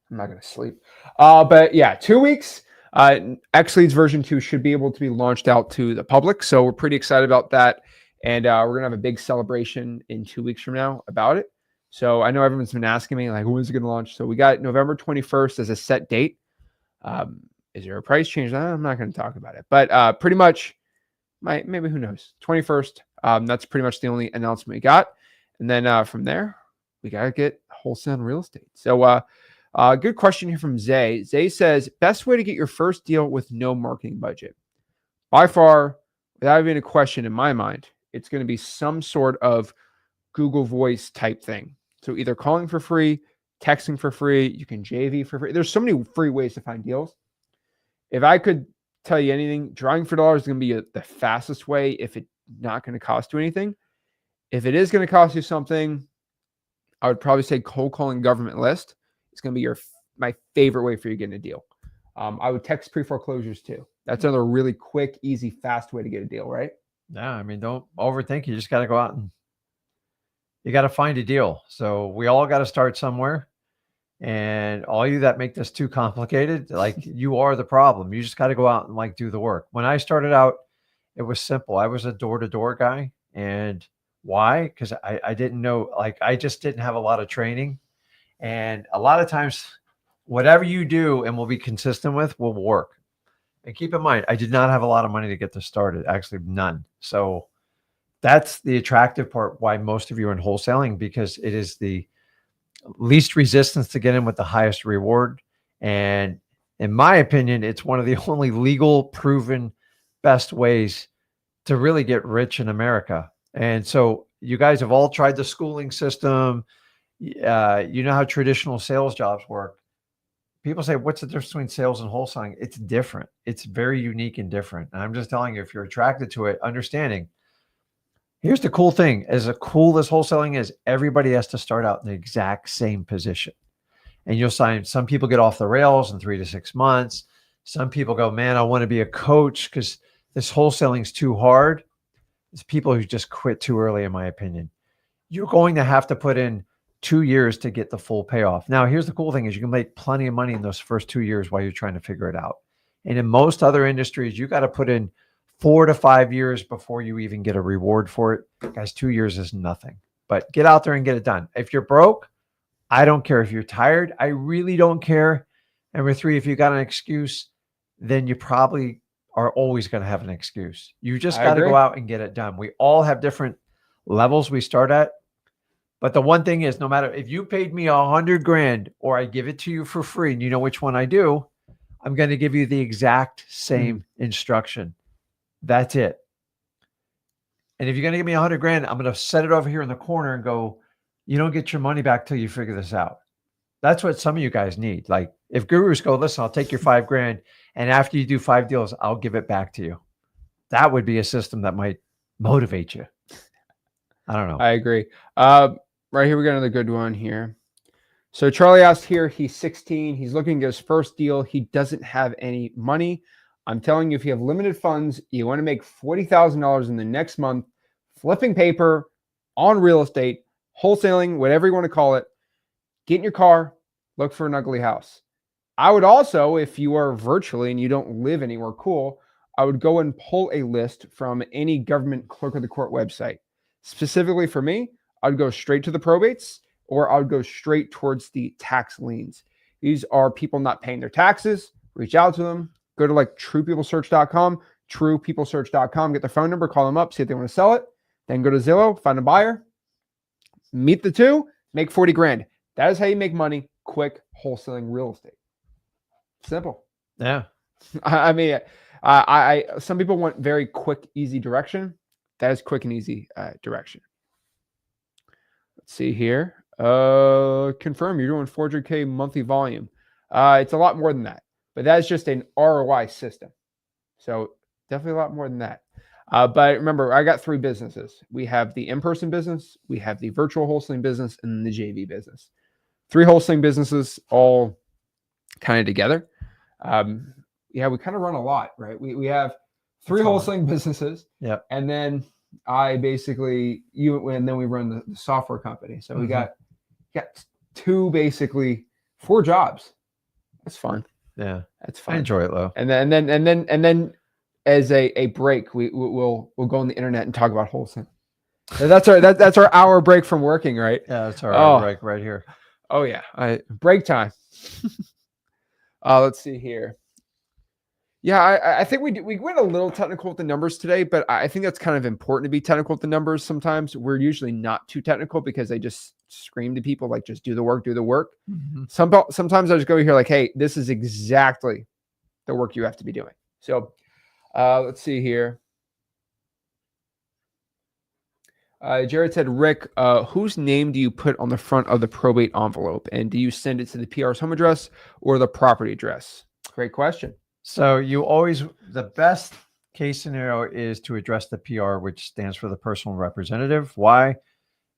not gonna sleep. But yeah, 2 weeks. X Leads version 2 should be able to be launched out to the public. So we're pretty excited about that. And we're gonna have a big celebration in 2 weeks from now about it. So I know everyone's been asking me, like, when's it gonna launch? So we got November 21st as a set date. Is there a price change? I'm not gonna talk about it, but pretty much maybe, who knows, 21st. That's pretty much the only announcement we got. And then from there, we gotta get wholesale real estate. So good question here from Zay. Zay says, best way to get your first deal with no marketing budget. By far, without even a question in my mind, it's going to be some sort of Google Voice type thing. So either calling for free, texting for free, you can JV for free. There's so many free ways to find deals. If I could tell you anything, drawing for dollars is going to be the fastest way if it's not going to cost you anything. If it is going to cost you something, I would probably say cold calling government list. It's going to be my favorite way for you getting a deal. I would text pre-foreclosures too. That's another really quick, easy, fast way to get a deal, right? Yeah, I mean, don't overthink. You just got to go out and you got to find a deal. So we all got to start somewhere. And all you that make this too complicated, like you are the problem. You just got to go out and like do the work. When I started out, it was simple. I was a door-to-door guy. And why? Because I didn't know, like I just didn't have a lot of training. And a lot of times, whatever you do and will be consistent with will work. And keep in mind, I did not have a lot of money to get this started, actually none. So that's the attractive part why most of you are in wholesaling, because it is the least resistance to get in with the highest reward. And in my opinion, it's one of the only legal proven best ways to really get rich in America. And so you guys have all tried the schooling system. You know how traditional sales jobs work. People say, what's the difference between sales and wholesaling? It's different. It's very unique and different. And I'm just telling you, if you're attracted to it, understanding. Here's the cool thing. As cool as wholesaling is, everybody has to start out in the exact same position. And you'll find some people get off the rails in 3 to 6 months. Some people go, man, I want to be a coach because this wholesaling is too hard. It's people who just quit too early, in my opinion. You're going to have to put in 2 years to get the full payoff. Now, here's the cool thing is you can make plenty of money in those first 2 years while you're trying to figure it out. And in most other industries, you got to put in 4 to 5 years before you even get a reward for it. Guys, 2 years is nothing, but get out there and get it done. If you're broke, I don't care. If you're tired, I really don't care. Number 3, if you got an excuse, then you probably are always going to have an excuse. You just got to go out and get it done. We all have different levels we start at. But the one thing is, no matter if you paid me $100 grand or I give it to you for free, and you know which one I do, I'm going to give you the exact same instruction. That's it. And if you're going to give me $100 grand, I'm going to set it over here in the corner and go, you don't get your money back till you figure this out. That's what some of you guys need. Like if gurus go, listen, I'll take your $5 grand. And after you do 5 deals, I'll give it back to you. That would be a system that might motivate you. I don't know. I agree. Right here, we got another good one here. So Charlie asked here, he's 16. He's looking at his first deal. He doesn't have any money. I'm telling you, if you have limited funds, you want to make $40,000 in the next month, flipping paper on real estate, wholesaling, whatever you want to call it, get in your car, look for an ugly house. I would also, if you are virtually and you don't live anywhere cool, I would go and pull a list from any government clerk of the court website. Specifically for me, I'd go straight to the probates, or I would go straight towards the tax liens. These are people not paying their taxes. Reach out to them. Go to like truepeoplesearch.com, truepeoplesearch.com, get their phone number, call them up, see if they want to sell it. Then go to Zillow, find a buyer, meet the two, make 40 grand. That is how you make money, quick wholesaling real estate. Simple. Yeah. I mean, some people want very quick, easy direction. That is quick and easy direction. Let's see here. Confirm you're doing 400K monthly volume. It's a lot more than that, but that's just an ROI system. So definitely a lot more than that. But remember, I got 3 businesses. We have the in-person business, we have the virtual wholesaling business, and the JV business. 3 wholesaling businesses all kind of together. Yeah, we kind of run a lot, right? We have 3 wholesaling businesses. Yeah. And then I basically and then we run the software company. So we got 4 jobs. That's fun. Yeah, That's fun. I enjoy it, though. And then as a break, we'll go on the internet and talk about wholesaling. That's our hour break from working, right? Yeah, that's our hour break right here. Oh yeah, break time. Let's see here. Yeah, I think we went a little technical with the numbers today, but I think that's kind of important to be technical with the numbers. Sometimes we're usually not too technical because they just scream to people like, just do the work, do the work. Sometimes I just go here like, hey, this is exactly the work you have to be doing. So let's see here. Jared said, Rick, whose name do you put on the front of the probate envelope? And do you send it to the PR's home address or the property address? Great question. So the best case scenario is to address the PR, which stands for the personal representative. Why?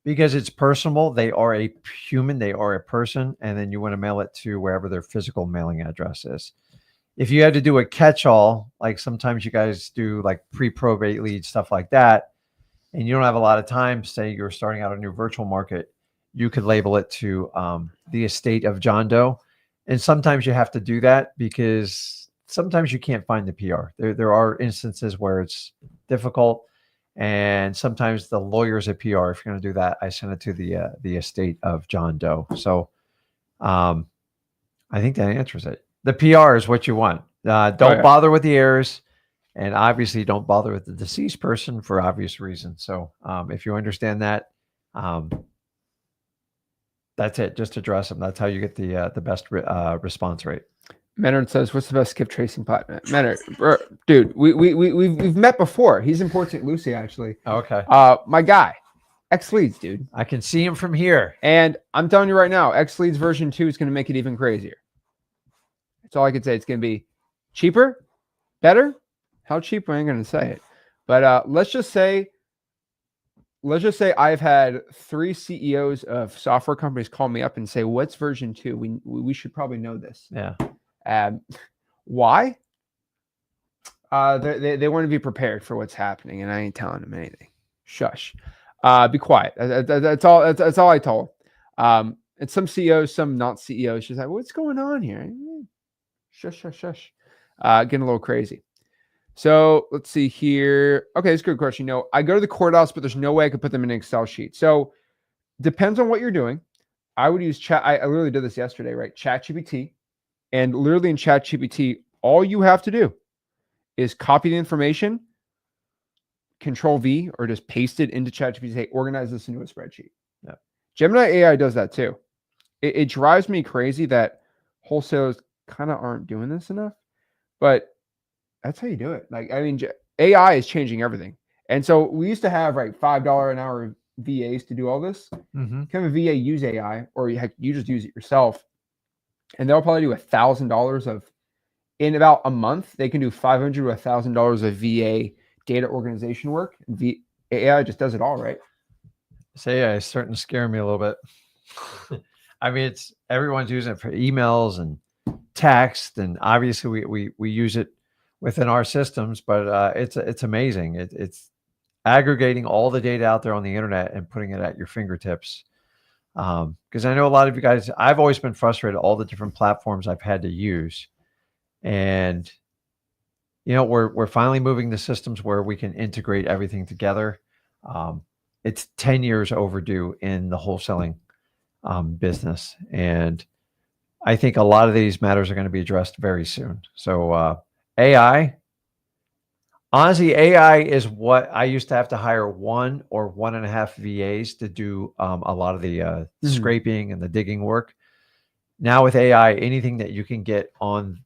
Because it's personal. They are a human. They are a person. And then you want to mail it to wherever their physical mailing address is. If you had to do a catch-all, like sometimes you guys do like pre-probate leads, stuff like that, and you don't have a lot of time, say you're starting out a new virtual market, you could label it to the estate of John Doe. And sometimes you have to do that because sometimes you can't find the PR. There are instances where it's difficult. And sometimes the lawyers at PR, if you're going to do that, I send it to the estate of John Doe. So I think that answers it. The PR is what you want. Don't bother with the heirs. And obviously don't bother with the deceased person for obvious reasons. So if you understand that, that's it. Just address them. That's how you get the best response rate. Menard says, what's the best skip tracing platform? Menard, dude, we've met before. He's in Port St. Lucie, actually. Okay. My guy, X Leads, dude. I can see him from here. And I'm telling you right now, X Leads version 2 is going to make it even crazier. That's all I can say. It's going to be cheaper, better. How cheap? I ain't going to say it. But let's just say I've had 3 CEOs of software companies call me up and say, what's version 2? We should probably know this. Yeah. Why? They want to be prepared for what's happening, and I ain't telling them anything. Shush. Be quiet. That's all. That's all I told. And some CEOs, some not CEOs, she's like, "What's going on here?" Shush, shush, shush. Getting a little crazy. So let's see here. Okay, it's a good question. I go to the courthouse, but there's no way I could put them in an Excel sheet. So depends on what you're doing. I would use chat. I literally did this yesterday, right? ChatGPT. And literally in ChatGPT, all you have to do is copy the information, Control V, or just paste it into ChatGPT. Say, organize this into a spreadsheet. Yeah. Gemini AI does that too. It drives me crazy that wholesalers kind of aren't doing this enough, but that's how you do it. Like, I mean, AI is changing everything. And so we used to have $5 an hour VAs to do all this. Mm-hmm. Can a VA use AI, or you just use it yourself? And they'll probably do $1,000 in about a month. They can do $500 to $1,000 of VA data organization work. AI just does it all, right? So yeah, it's starting to scare me a little bit. I mean, everyone's using it for emails and text, and obviously we use it within our systems. But it's amazing. It's aggregating all the data out there on the internet and putting it at your fingertips. Because I know a lot of you guys, I've always been frustrated all the different platforms I've had to use, and we're finally moving to systems where we can integrate everything together. It's 10 years overdue in the wholesaling business, and I think a lot of these matters are going to be addressed very soon. So AI. Honestly, AI is what I used to have to hire 1 or 1.5 VAs to do a lot of the scraping and the digging work. Now with AI, anything that you can get on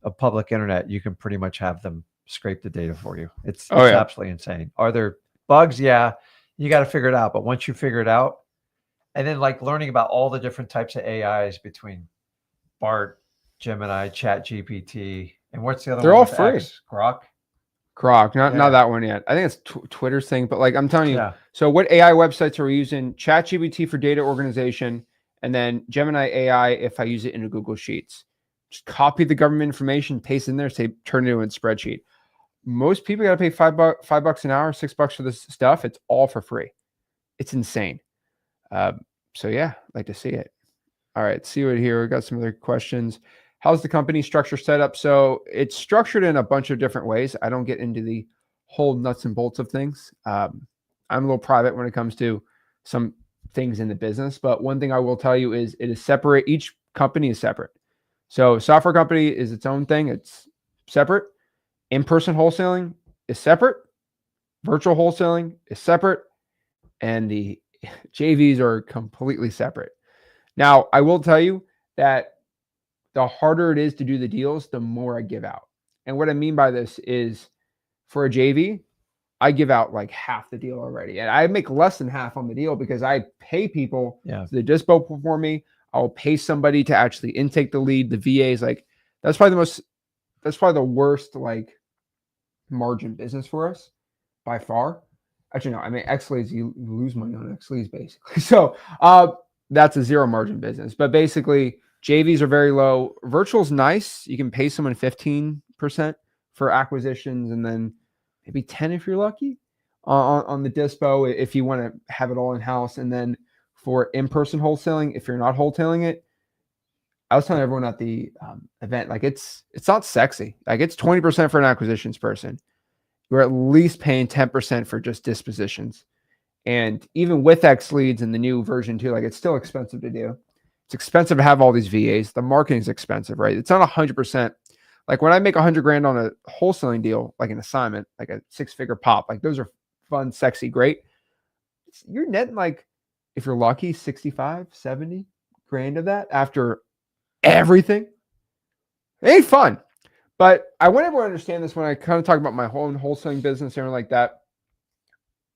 a public internet, you can pretty much have them scrape the data for you. It's absolutely insane. Are there bugs? Yeah, you got to figure it out. But once you figure it out, and then learning about all the different types of AIs between BART, Gemini, ChatGPT, and what's the other one? They're all free. Grok, not that one yet. I think it's Twitter's thing, but I'm telling you. Yeah. So what AI websites are we using? ChatGPT for data organization, and then Gemini AI if I use it in a Google Sheets. Just copy the government information, paste in there, say turn it into a spreadsheet. most people got to pay $5 an hour, $6 for this stuff. It's all for free. It's insane. So yeah, like to see it. All right, see what here. We got some other questions. How's the company structure set up? So it's structured in a bunch of different ways. I don't get into the whole nuts and bolts of things. I'm a little private when it comes to some things in the business, but one thing I will tell you is it is separate. Each company is separate. So software company is its own thing. It's separate. In-person wholesaling is separate. Virtual wholesaling is separate. And the JVs are completely separate. Now, I will tell you that the harder it is to do the deals, the more I give out. And what I mean by this is for a JV, I give out like half the deal already. And I make less than half on the deal because I pay people to the dispo for me. I'll pay somebody to actually intake the lead. The VAs, like that's probably the worst like margin business for us by far. Actually, no, I mean, X-Leads, you lose money on X-Leads basically. So that's a zero margin business. But basically, JVs are very low. Virtual's nice. You can pay someone 15% for acquisitions and then maybe 10 if you're lucky on the dispo if you want to have it all in-house. And then for in-person wholesaling, if you're not wholesaling it, I was telling everyone at the event, like it's not sexy. Like it's 20% for an acquisitions person. You're at least paying 10% for just dispositions. And even with X leads and the new version 2, like it's still expensive to do. It's expensive to have all these VAs. The marketing is expensive, right? It's not 100%. Like when I make $100,000 on a wholesaling deal, like an assignment, like a 6-figure pop, like those are fun, sexy, great. You're netting like, if you're lucky, 65, 70 grand of that after everything. It ain't fun. But I want everyone to understand this when I kind of talk about my own wholesaling business and like that.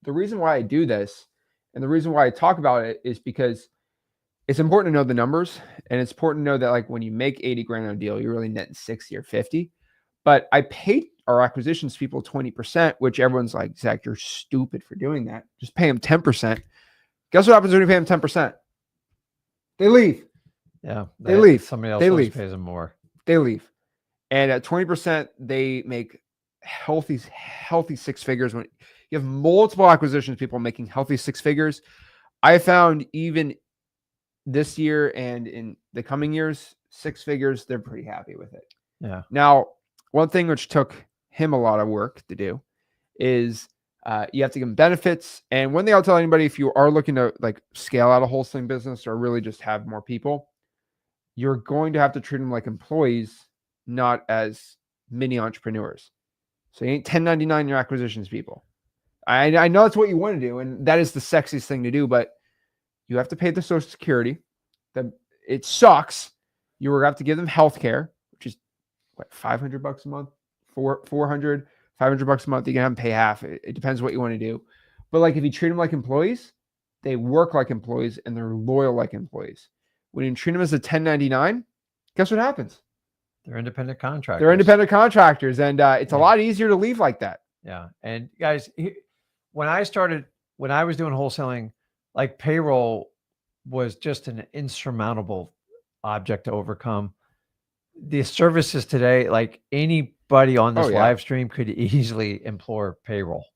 The reason why I do this and the reason why I talk about it is because it's important to know the numbers, and it's important to know that like when you make 80 grand on a deal, you're really netting 60 or 50. But I pay our acquisitions people 20%, which everyone's like, Zach, you're stupid for doing that. Just pay them 10%. Guess what happens when you pay them 10%? They leave. Yeah. They leave. Somebody else pays them more. They leave. And at 20%, they make healthy 6 figures. When you have multiple acquisitions, people making healthy 6 figures. I found even this year and in the coming years, 6 figures, they're pretty happy with it. Yeah. Now, one thing which took him a lot of work to do is you have to give him benefits. And one thing I'll tell anybody, if you are looking to like scale out a wholesaling business or really just have more people, you're going to have to treat them like employees, not as mini entrepreneurs. So you ain't 1099 your acquisitions people. I know that's what you want to do, and that is the sexiest thing to do, but you have to pay the Social Security. It sucks. You will have to give them health care, which is what, $500 a month, $400, $500 a month. You can have them pay half. It depends what you want to do. But like if you treat them like employees, they work like employees and they're loyal like employees. When you treat them as a 1099, guess what happens? They're independent contractors. They're independent contractors, and it's a lot easier to leave like that. Yeah. And guys, when I was doing wholesaling, like payroll was just an insurmountable object to overcome. The services today, like anybody on this live stream could easily employ payroll.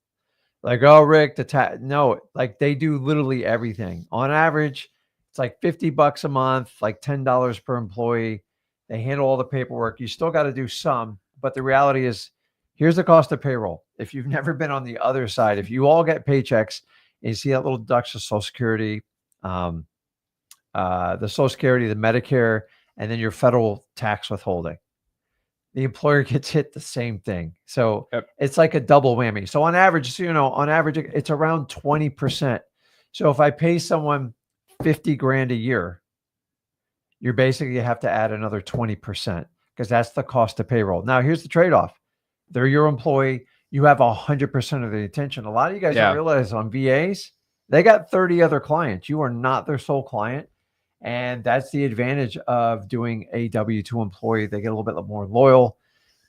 Like, oh, Rick, no, like they do literally everything. On average, it's like $50 a month, like $10 per employee. They handle all the paperwork. You still got to do some, but the reality is, here's the cost of payroll. If you've never been on the other side, if you all get paychecks and you see that little deduction of Social Security, the Social Security, the Medicare, and then your federal tax withholding, the employer gets hit the same thing. So it's like a double whammy. So on average, it's around 20%. So if I pay someone 50 grand a year, you basically have to add another 20% because that's the cost of payroll. Now, here's the trade-off. They're your employee. You have 100% of the attention. A lot of you guys don't realize on VAs, they got 30 other clients. You are not their sole client. And that's the advantage of doing a W-2 employee. They get a little bit more loyal.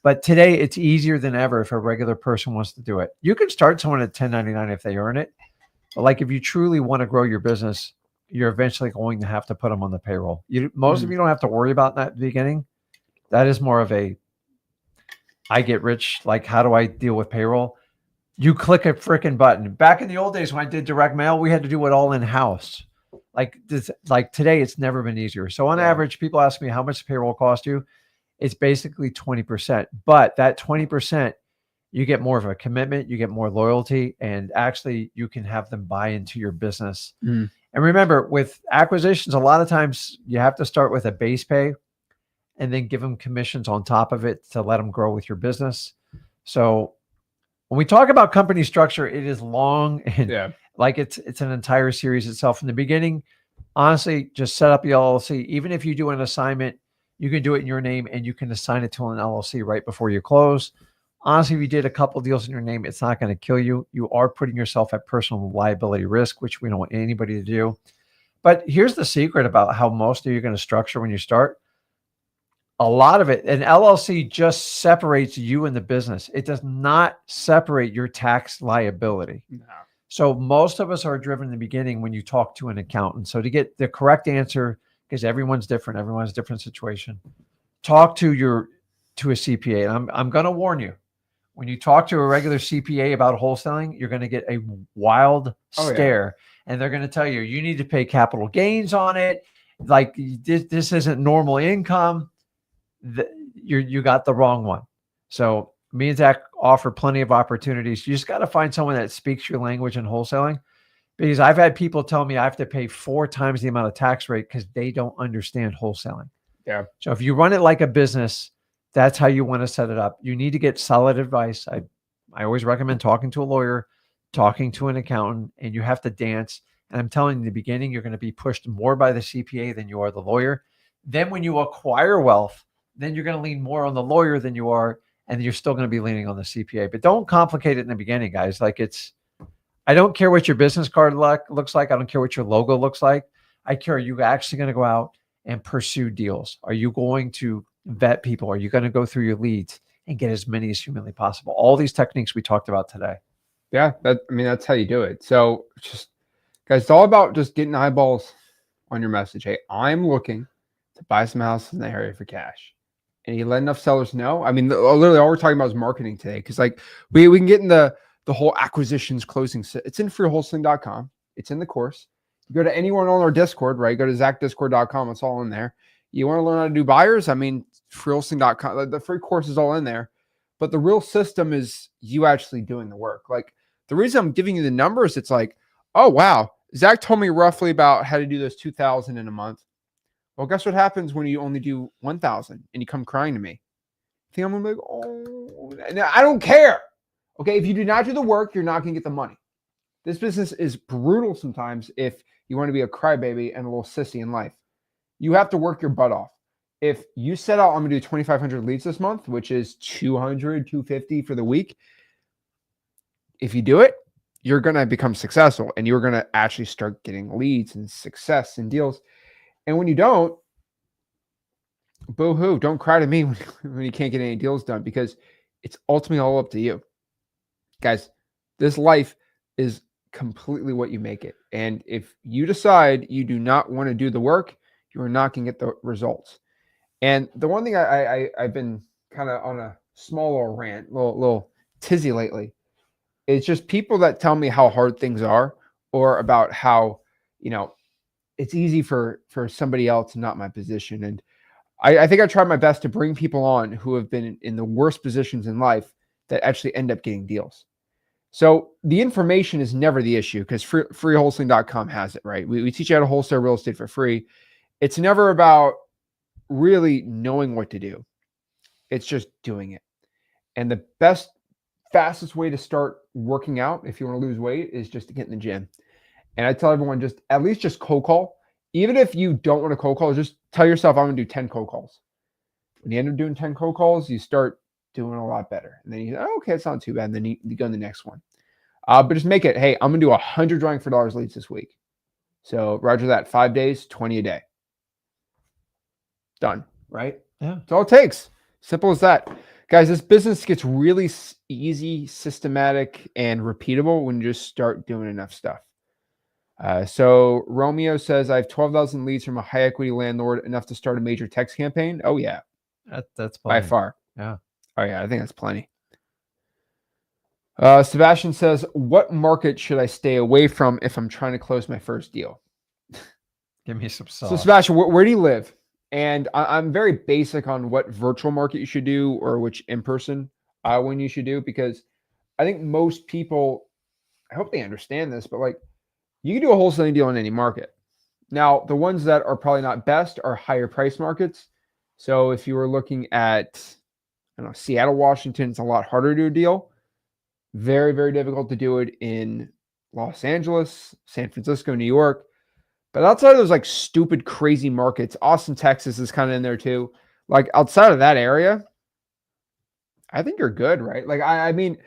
But today, it's easier than ever if a regular person wants to do it. You can start someone at 1099 if they earn it. But like if you truly want to grow your business, you're eventually going to have to put them on the payroll. Most of you don't have to worry about that at the beginning. That is more of a I get rich. Like, how do I deal with payroll? You click a freaking button. Back in the old days when I did direct mail, we had to do it all in house. Like today, it's never been easier. So on average, people ask me how much payroll cost you. It's basically 20%, but that 20%, you get more of a commitment, you get more loyalty, and actually you can have them buy into your business. Mm. And remember, with acquisitions, a lot of times you have to start with a base pay and then give them commissions on top of it to let them grow with your business. So when we talk about company structure, it is long and like it's an entire series itself. In the beginning, honestly, just set up the LLC. Even if you do an assignment, you can do it in your name and you can assign it to an LLC right before you close. Honestly, if you did a couple deals in your name, it's not going to kill you. You are putting yourself at personal liability risk, which we don't want anybody to do. But here's the secret about how most of you are going to structure when you start. A lot of it, an LLC just separates you and the business. It does not separate your tax liability. No. So most of us are driven in the beginning when you talk to an accountant. So to get the correct answer, because everyone's different, everyone's different situation, talk to a CPA. And I'm going to warn you, when you talk to a regular CPA about wholesaling, you're going to get a wild stare, and they're going to tell you, you need to pay capital gains on it. Like this isn't normal income. You got the wrong one. So me and Zach offer plenty of opportunities. You just got to find someone that speaks your language in wholesaling, because I've had people tell me I have to pay 4 times the amount of tax rate because they don't understand wholesaling. Yeah. So if you run it like a business, that's how you want to set it up. You need to get solid advice. I always recommend talking to a lawyer, talking to an accountant, and you have to dance. And I'm telling you, in the beginning, you're going to be pushed more by the CPA than you are the lawyer. Then when you acquire wealth, then you're going to lean more on the lawyer than you are, and you're still going to be leaning on the CPA. But don't complicate it in the beginning, guys. Like I don't care what your business card looks like. I don't care what your logo looks like. I care, are you actually going to go out and pursue deals? Are you going to vet people? Are you going to go through your leads and get as many as humanly possible? All these techniques we talked about today. Yeah, that's how you do it. So just, guys, it's all about just getting eyeballs on your message. Hey, I'm looking to buy some houses in the area for cash. And you let enough sellers know. I mean, literally all we're talking about is marketing today. Because like we can get in the whole acquisitions closing. It's in freewholesaling.com. It's in the course. You go to anyone on our Discord, right? Go to zachdiscord.com. It's all in there. You want to learn how to do buyers? I mean, freewholesaling.com. The free course is all in there. But the real system is you actually doing the work. Like the reason I'm giving you the numbers, it's like, oh, wow. Zach told me roughly about how to do those 2,000 in a month. Well, guess what happens when you only do 1,000 and you come crying to me? I think I'm gonna be like, oh, I don't care. Okay, if you do not do the work, you're not gonna get the money. This business is brutal sometimes if you want to be a crybaby and a little sissy in life. You have to work your butt off. If you set out, I'm gonna do 2,500 leads this month, which is 200, 250 for the week. If you do it, you're gonna become successful and you're gonna actually start getting leads and success and deals. And when you don't, boo-hoo, don't cry to me when you can't get any deals done, because it's ultimately all up to you. Guys, this life is completely what you make it. And if you decide you do not want to do the work, you are not going to get the results. And the one thing I've been kind of on a small little rant, little tizzy lately, is just people that tell me how hard things are, or about how, it's easy for somebody else and not my position. And I think I tried my best to bring people on who have been in the worst positions in life that actually end up getting deals. So the information is never the issue, because freewholesaling.com has it, right? We teach you how to wholesale real estate for free. It's never about really knowing what to do. It's just doing it. And the fastest way to start working out, if you want to lose weight, is just to get in the gym. And I tell everyone, just at least just cold call. Even if you don't want to cold call, just tell yourself, I'm going to do 10 cold calls. When you end up doing 10 cold calls, you start doing a lot better. And then you say, oh, okay, it's not too bad. And then you go in the next one. But just make it, hey, I'm going to do 100 drawing for dollars leads this week. So roger that, 5 days, 20 a day. Done, right? Yeah. That's all it takes. Simple as that. Guys, this business gets really easy, systematic, and repeatable when you just start doing enough stuff. So Romeo says, I have 12,000 leads from a high equity landlord, enough to start a major text campaign. Oh yeah. That's by far. Yeah. Oh yeah, I think that's plenty. Sebastian says, what market should I stay away from if I'm trying to close my first deal? Give me some So sauce. Sebastian, where do you live? And I'm very basic on what virtual market you should do or which in-person when you should do, because I think most people, I hope they understand this, but like you can do a wholesaling deal in any market. Now, the ones that are probably not best are higher price markets. So if you were looking at, I don't know, Seattle, Washington, it's a lot harder to do a deal. Very, very difficult to do it in Los Angeles, San Francisco, New York. But outside of those like stupid, crazy markets, Austin, Texas is kind of in there too. Like outside of that area, I think you're good, right? Like I mean,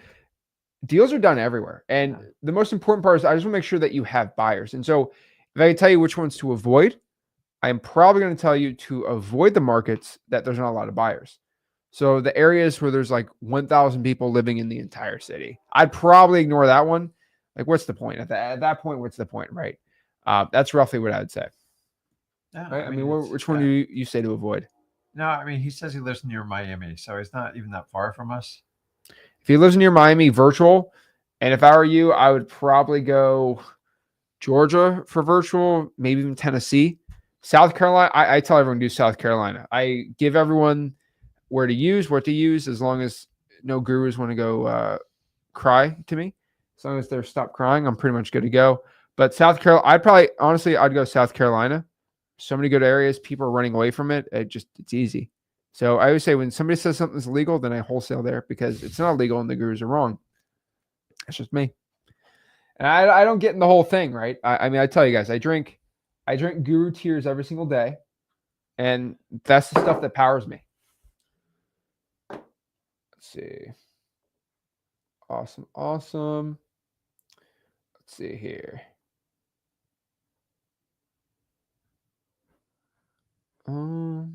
deals are done everywhere. And the most important part is I just want to make sure that you have buyers. And so if I can tell you which ones to avoid, I'm probably going to tell you to avoid the markets that there's not a lot of buyers. So the areas where there's like 1,000 people living in the entire city, I'd probably ignore that one. Like, what's the point? At that point, what's the point, right? That's roughly what I'd say. Yeah, Right? I mean which one do you say to avoid? No, I mean, he says he lives near Miami, so he's not even that far from us. If he lives near Miami, virtual. And if I were you, I would probably go Georgia for virtual, maybe even Tennessee. South Carolina, I tell everyone to do South Carolina. I give everyone where to use, what to use, as long as no gurus want to go cry to me. As long as they're stop crying, I'm pretty much good to go. But South Carolina, I'd go South Carolina. So many good areas, people are running away from it. It's easy. So I always say when somebody says something's illegal, then I wholesale there because it's not illegal and the gurus are wrong. That's just me. And I don't get in the whole thing, right? I mean, I tell you guys, I drink guru tears every single day. And that's the stuff that powers me. Let's see. Awesome. Let's see here. Let's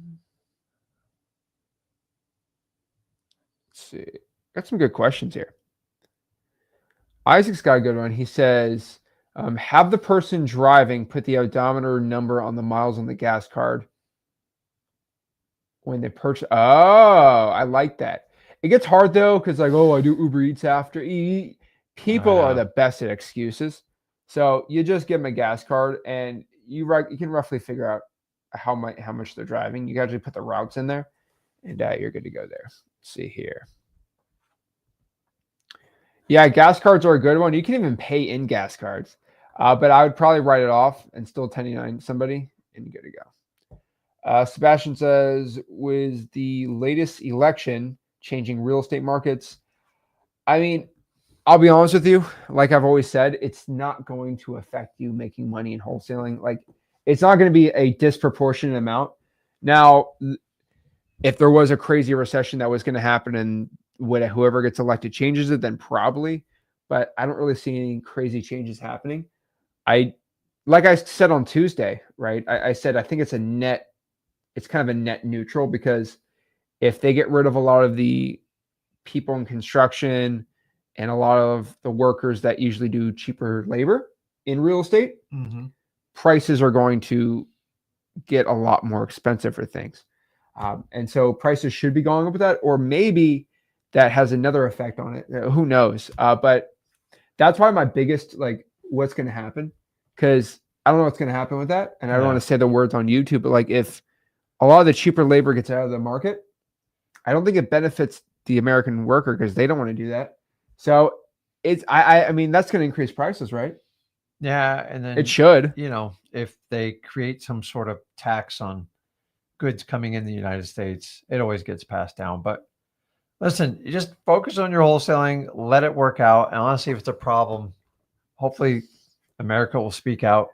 see. Got some good questions here. Isaac's got a good one. He says, have the person driving put the odometer number on the miles on the gas card when they purchase. Oh, I like that. It gets hard though, because like, I do Uber Eats after. People are the best at excuses. So you just give them a gas card, and you can roughly figure out how much they're driving. You actually put the routes in there, and you're good to go there. Let's see here. Yeah, gas cards are a good one. You can even pay in gas cards, but I would probably write it off and still 1099 somebody, and good to go. Sebastian says, was the latest election changing real estate markets? I mean, I'll be honest with you. Like I've always said, it's not going to affect you making money in wholesaling. Like it's not going to be a disproportionate amount. Now, if there was a crazy recession that was going to happen and whoever gets elected changes it, then probably. But I don't really see any crazy changes happening. Like I said on Tuesday, right? I said I think it's kind of a net neutral, because if they get rid of a lot of the people in construction and a lot of the workers that usually do cheaper labor in real estate, prices are going to get a lot more expensive for things. And so prices should be going up with that, or maybe that has another effect on it. Who knows? But that's why my biggest, like, what's going to happen, because I don't know what's going to happen with that. And I don't want to say the words on YouTube, but like if a lot of the cheaper labor gets out of the market, I don't think it benefits the American worker, because they don't want to do that. So I mean, that's going to increase prices, right? Yeah. And then it should, if they create some sort of tax on goods coming in the United States, it always gets passed down. But listen, you just focus on your wholesaling, let it work out. And honestly, if it's a problem, hopefully America will speak out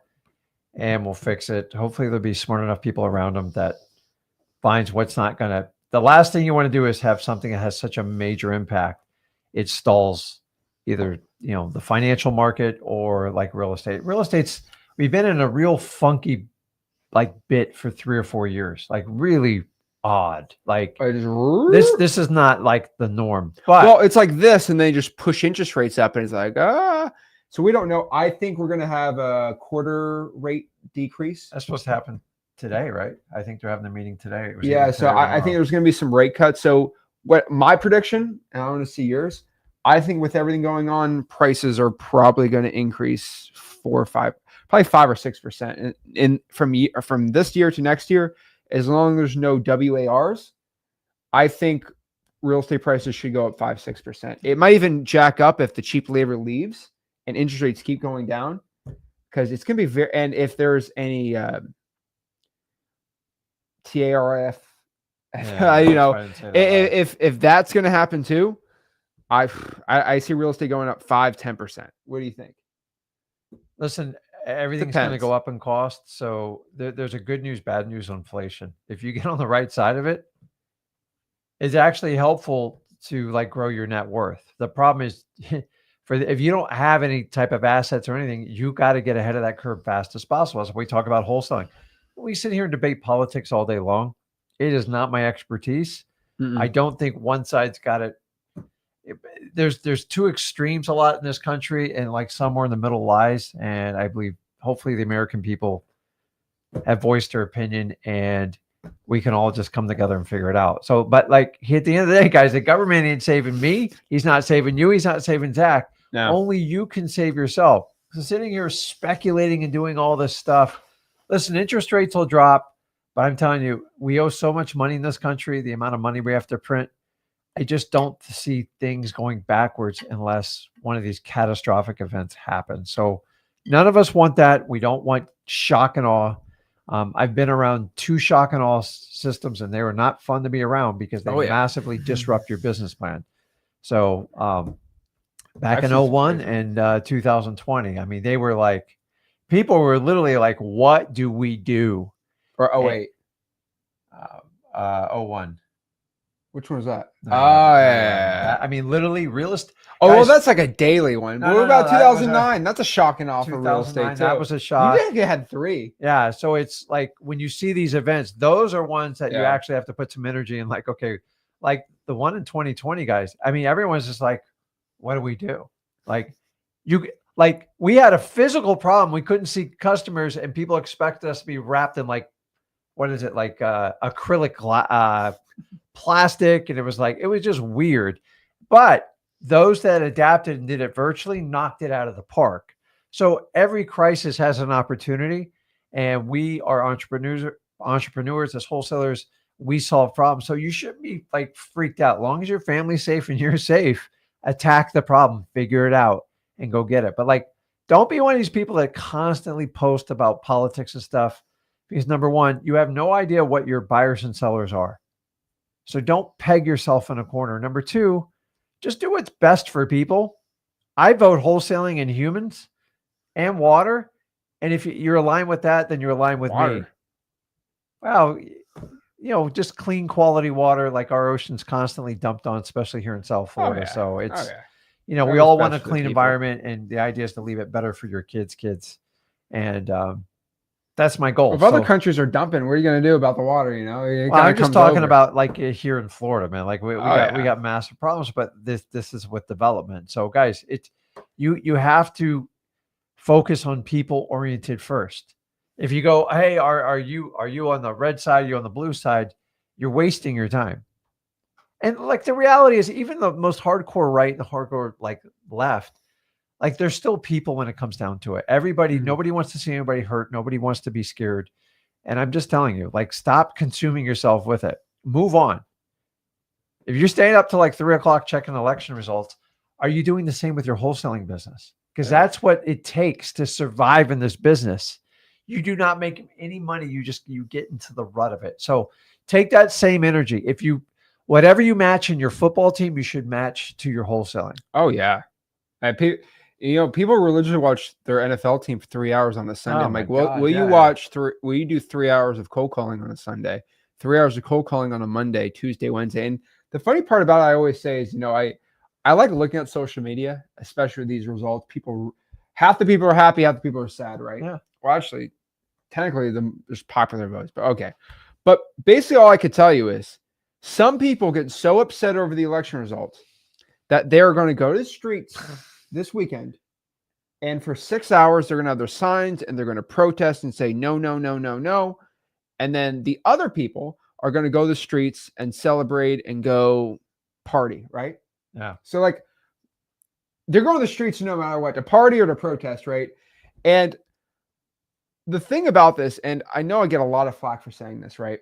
and we'll fix it. Hopefully there'll be smart enough people around them that finds what's not going to. The last thing you want to do is have something that has such a major impact. It stalls either, the financial market or like real estate. Real estate's, we've been in a real funky bit for 3 or 4 years, like really odd. Like this is not like the norm. But well, it's like this, and they just push interest rates up, and it's like, so we don't know. I think we're going to have a quarter rate decrease. That's supposed to happen today, right? I think they're having the meeting today. So I think there's going to be some rate cuts. So what my prediction, and I want to see yours. I think with everything going on, prices are probably going to increase 5 or 6% from this year to next year. As long as there's no WARs, I think real estate prices should go up 5-6%. It might even jack up if the cheap labor leaves and interest rates keep going down, because it's going to be very. And if there's any TARF, if that's going to happen too, I see real estate going up 5-10%. What do you think? Listen, everything's going to go up in cost. So there's a good news, bad news on inflation. If you get on the right side of it, it's actually helpful to like grow your net worth. The problem is if you don't have any type of assets or anything, you got to get ahead of that curve fast as possible. As we talk about wholesaling, we sit here and debate politics all day long. It is not my expertise. I don't think one side's got it. There's two extremes a lot in this country, and like somewhere in the middle lies. And I believe hopefully the American people have voiced their opinion, and we can all just come together and figure it out. So, but like at the end of the day, guys, the government ain't saving me. He's not saving you. He's not saving Zach. No. Only you can save yourself. So sitting here speculating and doing all this stuff. Listen, interest rates will drop, but I'm telling you, we owe so much money in this country, the amount of money we have to print. I just don't see things going backwards unless one of these catastrophic events happens. So none of us want that. We don't want shock and awe. I've been around 2 shock and awe systems, and they were not fun to be around because they massively disrupt your business plan. So back in 01 and 2020, I mean, they were like, people were literally like, what do we do? Or 08. 01. Which one was that? No, yeah. I mean, literally real estate. Oh, well, that's like a daily one. What about 2009? That's a shock and awe for real estate, too. That was a shock. You think you had 3. Yeah. So it's like when you see these events, those are ones that you actually have to put some energy in. Like, okay, like the one in 2020, guys. I mean, everyone's just like, what do we do? Like, we had a physical problem. We couldn't see customers, and people expected us to be wrapped in like, what is it? Like acrylic plastic. And it was just weird. But those that adapted and did it virtually knocked it out of the park. So every crisis has an opportunity, and we are entrepreneurs as wholesalers. We solve problems. So you shouldn't be like freaked out. As long as your family's safe and you're safe, attack the problem, figure it out, and go get it. But like, don't be one of these people that constantly post about politics and stuff, because number one, you have no idea what your buyers and sellers are. So don't peg yourself in a corner. Number two, just do what's best for people. I vote wholesaling in humans and water. And if you're aligned with that, then you're aligned with me. Well, just clean quality water, like our ocean's constantly dumped on, especially here in South Florida. So it's, we all want a clean environment, and the idea is to leave it better for your kids. And that's my goal. If other countries are dumping, what are you going to do about the water? I'm just talking about like here in Florida, man. Like we got massive problems, but this is with development. So guys, you have to focus on people oriented first. If you go, hey, are you on the red side? Are you on the blue side? You're wasting your time. And like the reality is, even the most hardcore right and the hardcore like left, like there's still people when it comes down to it. Nobody wants to see anybody hurt. Nobody wants to be scared. And I'm just telling you, like, stop consuming yourself with it. Move on. If you're staying up to like 3:00 checking election results, are you doing the same with your wholesaling business? Because that's what it takes to survive in this business. You do not make any money. You get into the rut of it. So take that same energy. Whatever you match in your football team, you should match to your wholesaling. Oh yeah. People religiously watch their NFL team for 3 hours on a Sunday. I'm like, will you do 3 hours of cold calling on a Sunday, 3 hours of cold calling on a Monday, Tuesday, Wednesday? And the funny part about it, I always say is, I like looking at social media, especially these results. Half the people are happy, half the people are sad, right? Yeah. Well, actually, technically, there's popular votes, but okay. But basically, all I could tell you is some people get so upset over the election results that they're going to go to the streets this weekend, and for 6 hours, they're going to have their signs and they're going to protest and say, no, no, no, no, no. And then the other people are going to go to the streets and celebrate and go party, right? Yeah. So like they're going to the streets no matter what, to party or to protest, right? And the thing about this, and I know I get a lot of flack for saying this, right?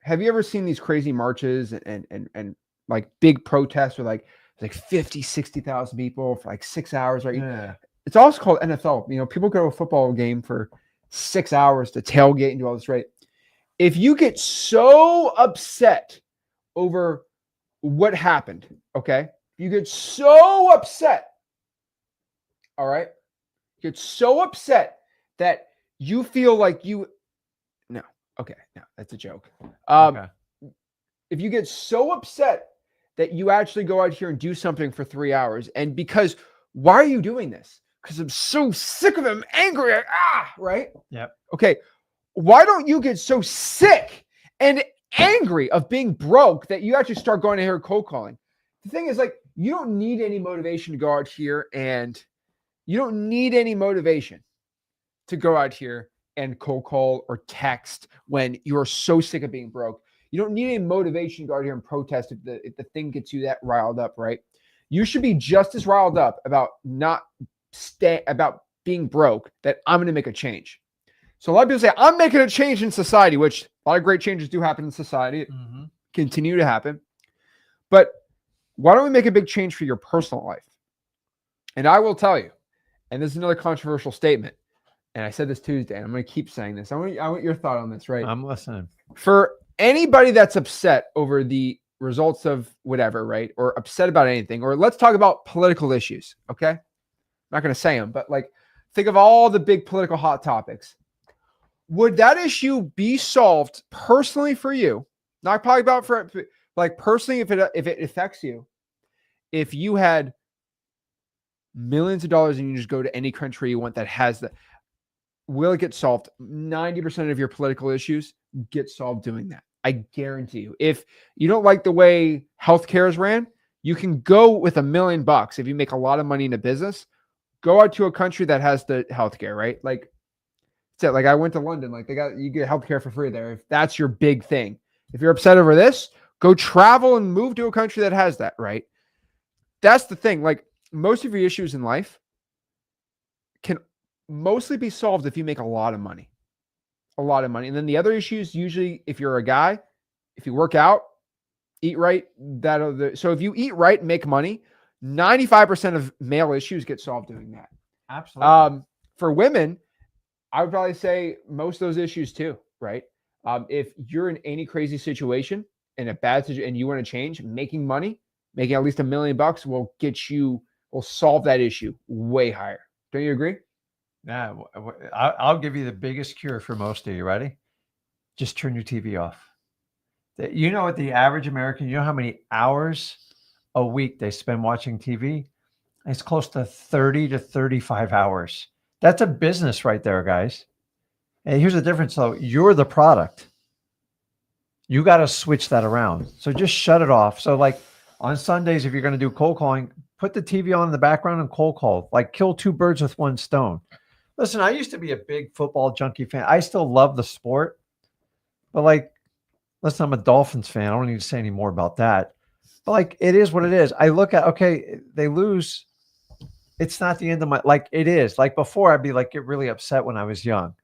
Have you ever seen these crazy marches and like big protests with like 50, 60,000 people for like 6 hours, right? Yeah. It's also called NFL. You know, people go to a football game for 6 hours to tailgate and do all this, right? If you get so upset over what happened, okay? You get so upset, all right? You get so upset that you feel like no, okay, no, that's a joke. Okay. If you get so upset that you actually go out here and do something for 3 hours, and because why are you doing this? Because I'm so sick of him, angry, right? Yep. Okay, why don't you get so sick and angry of being broke that you actually start going to here cold calling? The thing is, like, you don't need any motivation to go out here, and you don't need any motivation to go out here and cold call or text when you're so sick of being broke. You don't need any motivation to go out here and protest if the thing gets you that riled up, right? You should be just as riled up about about being broke that I'm going to make a change. So a lot of people say, I'm making a change in society, which a lot of great changes do happen in society, continue to happen. But why don't we make a big change for your personal life? And I will tell you, and this is another controversial statement, and I said this Tuesday, and I'm going to keep saying this. I want your thought on this, right? I'm listening. For anybody that's upset over the results of whatever, right? Or upset about anything, or let's talk about political issues, okay? I'm not going to say them, but like think of all the big political hot topics. Would that issue be solved personally for you? Not probably about for like personally, if it affects you, if you had millions of dollars and you just go to any country you want that has the, will it get solved? 90% of your political issues get solved doing that. I guarantee you. If you don't like the way healthcare is ran, you can go with $1 million if you make a lot of money in a business. Go out to a country that has the healthcare, right? Like, like I went to London, like you get healthcare for free there. If that's your big thing, if you're upset over this, go travel and move to a country that has that, right? That's the thing. Like most of your issues in life can mostly be solved if you make a lot of money. And then the other issues, usually if you're a guy, if you work out, eat right, so if you eat right and make money, 95% of male issues get solved doing that. Absolutely. For women, I would probably say most of those issues too, right? If you're in any crazy situation, in a bad situation, and you want to change, making money, making at least $1 million will solve that issue way higher. Don't you agree? Yeah, I'll give you the biggest cure for most of you. Ready? Just turn your TV off. You know what the average American, you know how many hours a week they spend watching TV? It's close to 30 to 35 hours. That's a business right there, guys. And here's the difference, though. You're the product. You got to switch that around. So just shut it off. So like on Sundays, if you're going to do cold calling, put the TV on in the background and cold call. Like kill two birds with one stone. Listen, I used to be a big football junkie fan. I still love the sport. But like, listen, I'm a Dolphins fan. I don't need to say any more about that. But like, it is what it is. I look at, okay, they lose. It's not the end of like it is. Like before, I'd be like, get really upset when I was young.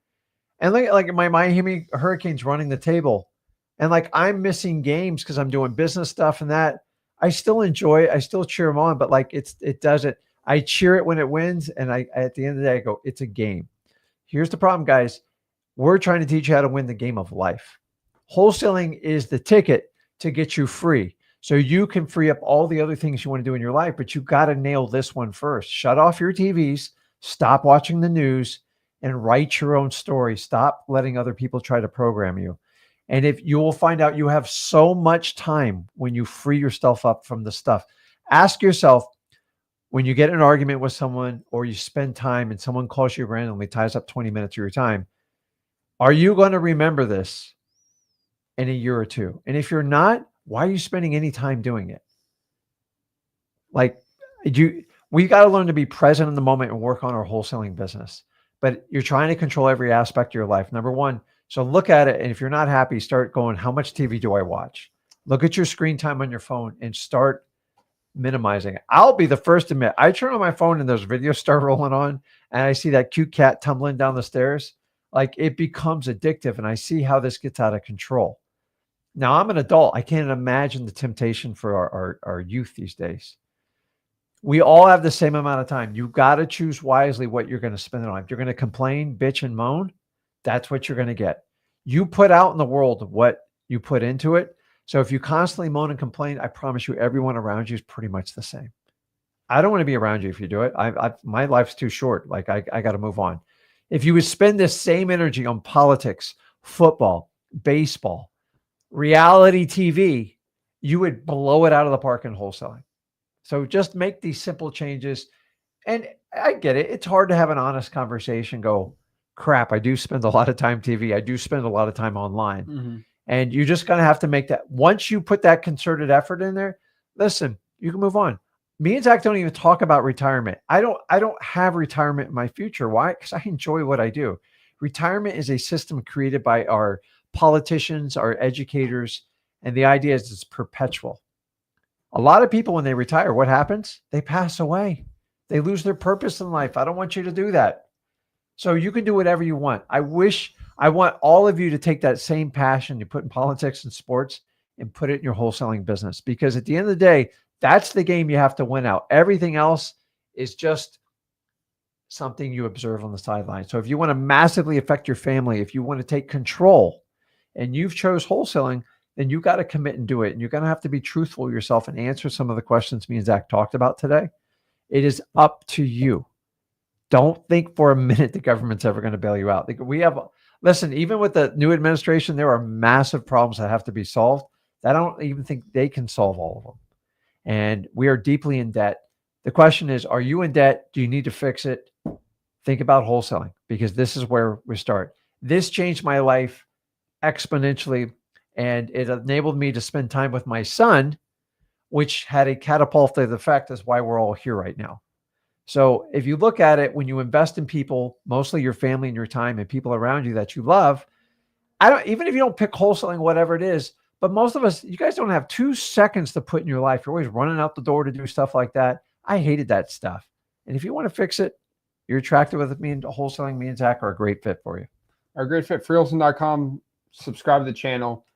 And like my Miami Hurricanes running the table. And like, I'm missing games because I'm doing business stuff and that. I still enjoy it. I still cheer them on, but like it doesn't. I cheer it when it wins. And at the end of the day, I go, it's a game. Here's the problem, guys. We're trying to teach you how to win the game of life. Wholesaling is the ticket to get you free. So you can free up all the other things you want to do in your life, but you got to nail this one first. Shut off your TVs, stop watching the news, and write your own story. Stop letting other people try to program you. And if you will find out you have so much time when you free yourself up from the stuff, ask yourself, when you get in an argument with someone or you spend time and someone calls you randomly, ties up 20 minutes of your time, are you going to remember this in a year or two? And if you're not, why are you spending any time doing it? Like we got to learn to be present in the moment and work on our wholesaling business. But you're trying to control every aspect of your life. Number one, so look at it. And if you're not happy, start going, how much TV do I watch? Look at your screen time on your phone and start minimizing it. I'll be the first to admit, I turn on my phone and those videos start rolling on and I see that cute cat tumbling down the stairs. Like it becomes addictive and I see how this gets out of control. Now I'm an adult. I can't imagine the temptation for our youth these days. We all have the same amount of time. You got to choose wisely what you're going to spend it on. If you're going to complain, bitch, and moan, that's what you're going to get. You put out in the world what you put into it. So if you constantly moan and complain, I promise you, everyone around you is pretty much the same. I don't want to be around you if you do it. My life's too short. Like I got to move on. If you would spend this same energy on politics, football, baseball, reality TV, you would blow it out of the park in wholesaling. So just make these simple changes. And I get it. It's hard to have an honest conversation. Go, crap, I do spend a lot of time TV. I do spend a lot of time online. Mm-hmm. And you're just going to have to make that. Once you put that concerted effort in there, listen, you can move on. Me and Zach don't even talk about retirement. I don't have retirement in my future. Why? Because I enjoy what I do. Retirement is a system created by our politicians, our educators, and the idea is it's perpetual. A lot of people, when they retire, what happens? They pass away. They lose their purpose in life. I don't want you to do that. So you can do whatever you want. I want all of you to take that same passion you put in politics and sports and put it in your wholesaling business. Because at the end of the day, that's the game you have to win out. Everything else is just something you observe on the sideline. So if you want to massively affect your family, if you want to take control and you've chose wholesaling, then you got to commit and do it. And you're going to have to be truthful with yourself and answer some of the questions me and Zach talked about today. It is up to you. Don't think for a minute the government's ever going to bail you out. Listen, even with the new administration, there are massive problems that have to be solved. I don't even think they can solve all of them. And we are deeply in debt. The question is, are you in debt? Do you need to fix it? Think about wholesaling, because this is where we start. This changed my life exponentially, and it enabled me to spend time with my son, which had a catapulted effect. That's why we're all here right now. So if you look at it, when you invest in people, mostly your family and your time and people around you that you love, even if you don't pick wholesaling, whatever it is, but most of us, you guys don't have 2 seconds to put in your life. You're always running out the door to do stuff like that. I hated that stuff. And if you want to fix it, you're attracted with me and wholesaling. Me and Zach are a great fit for you. Our great fit, freewholesaling.com. Subscribe to the channel.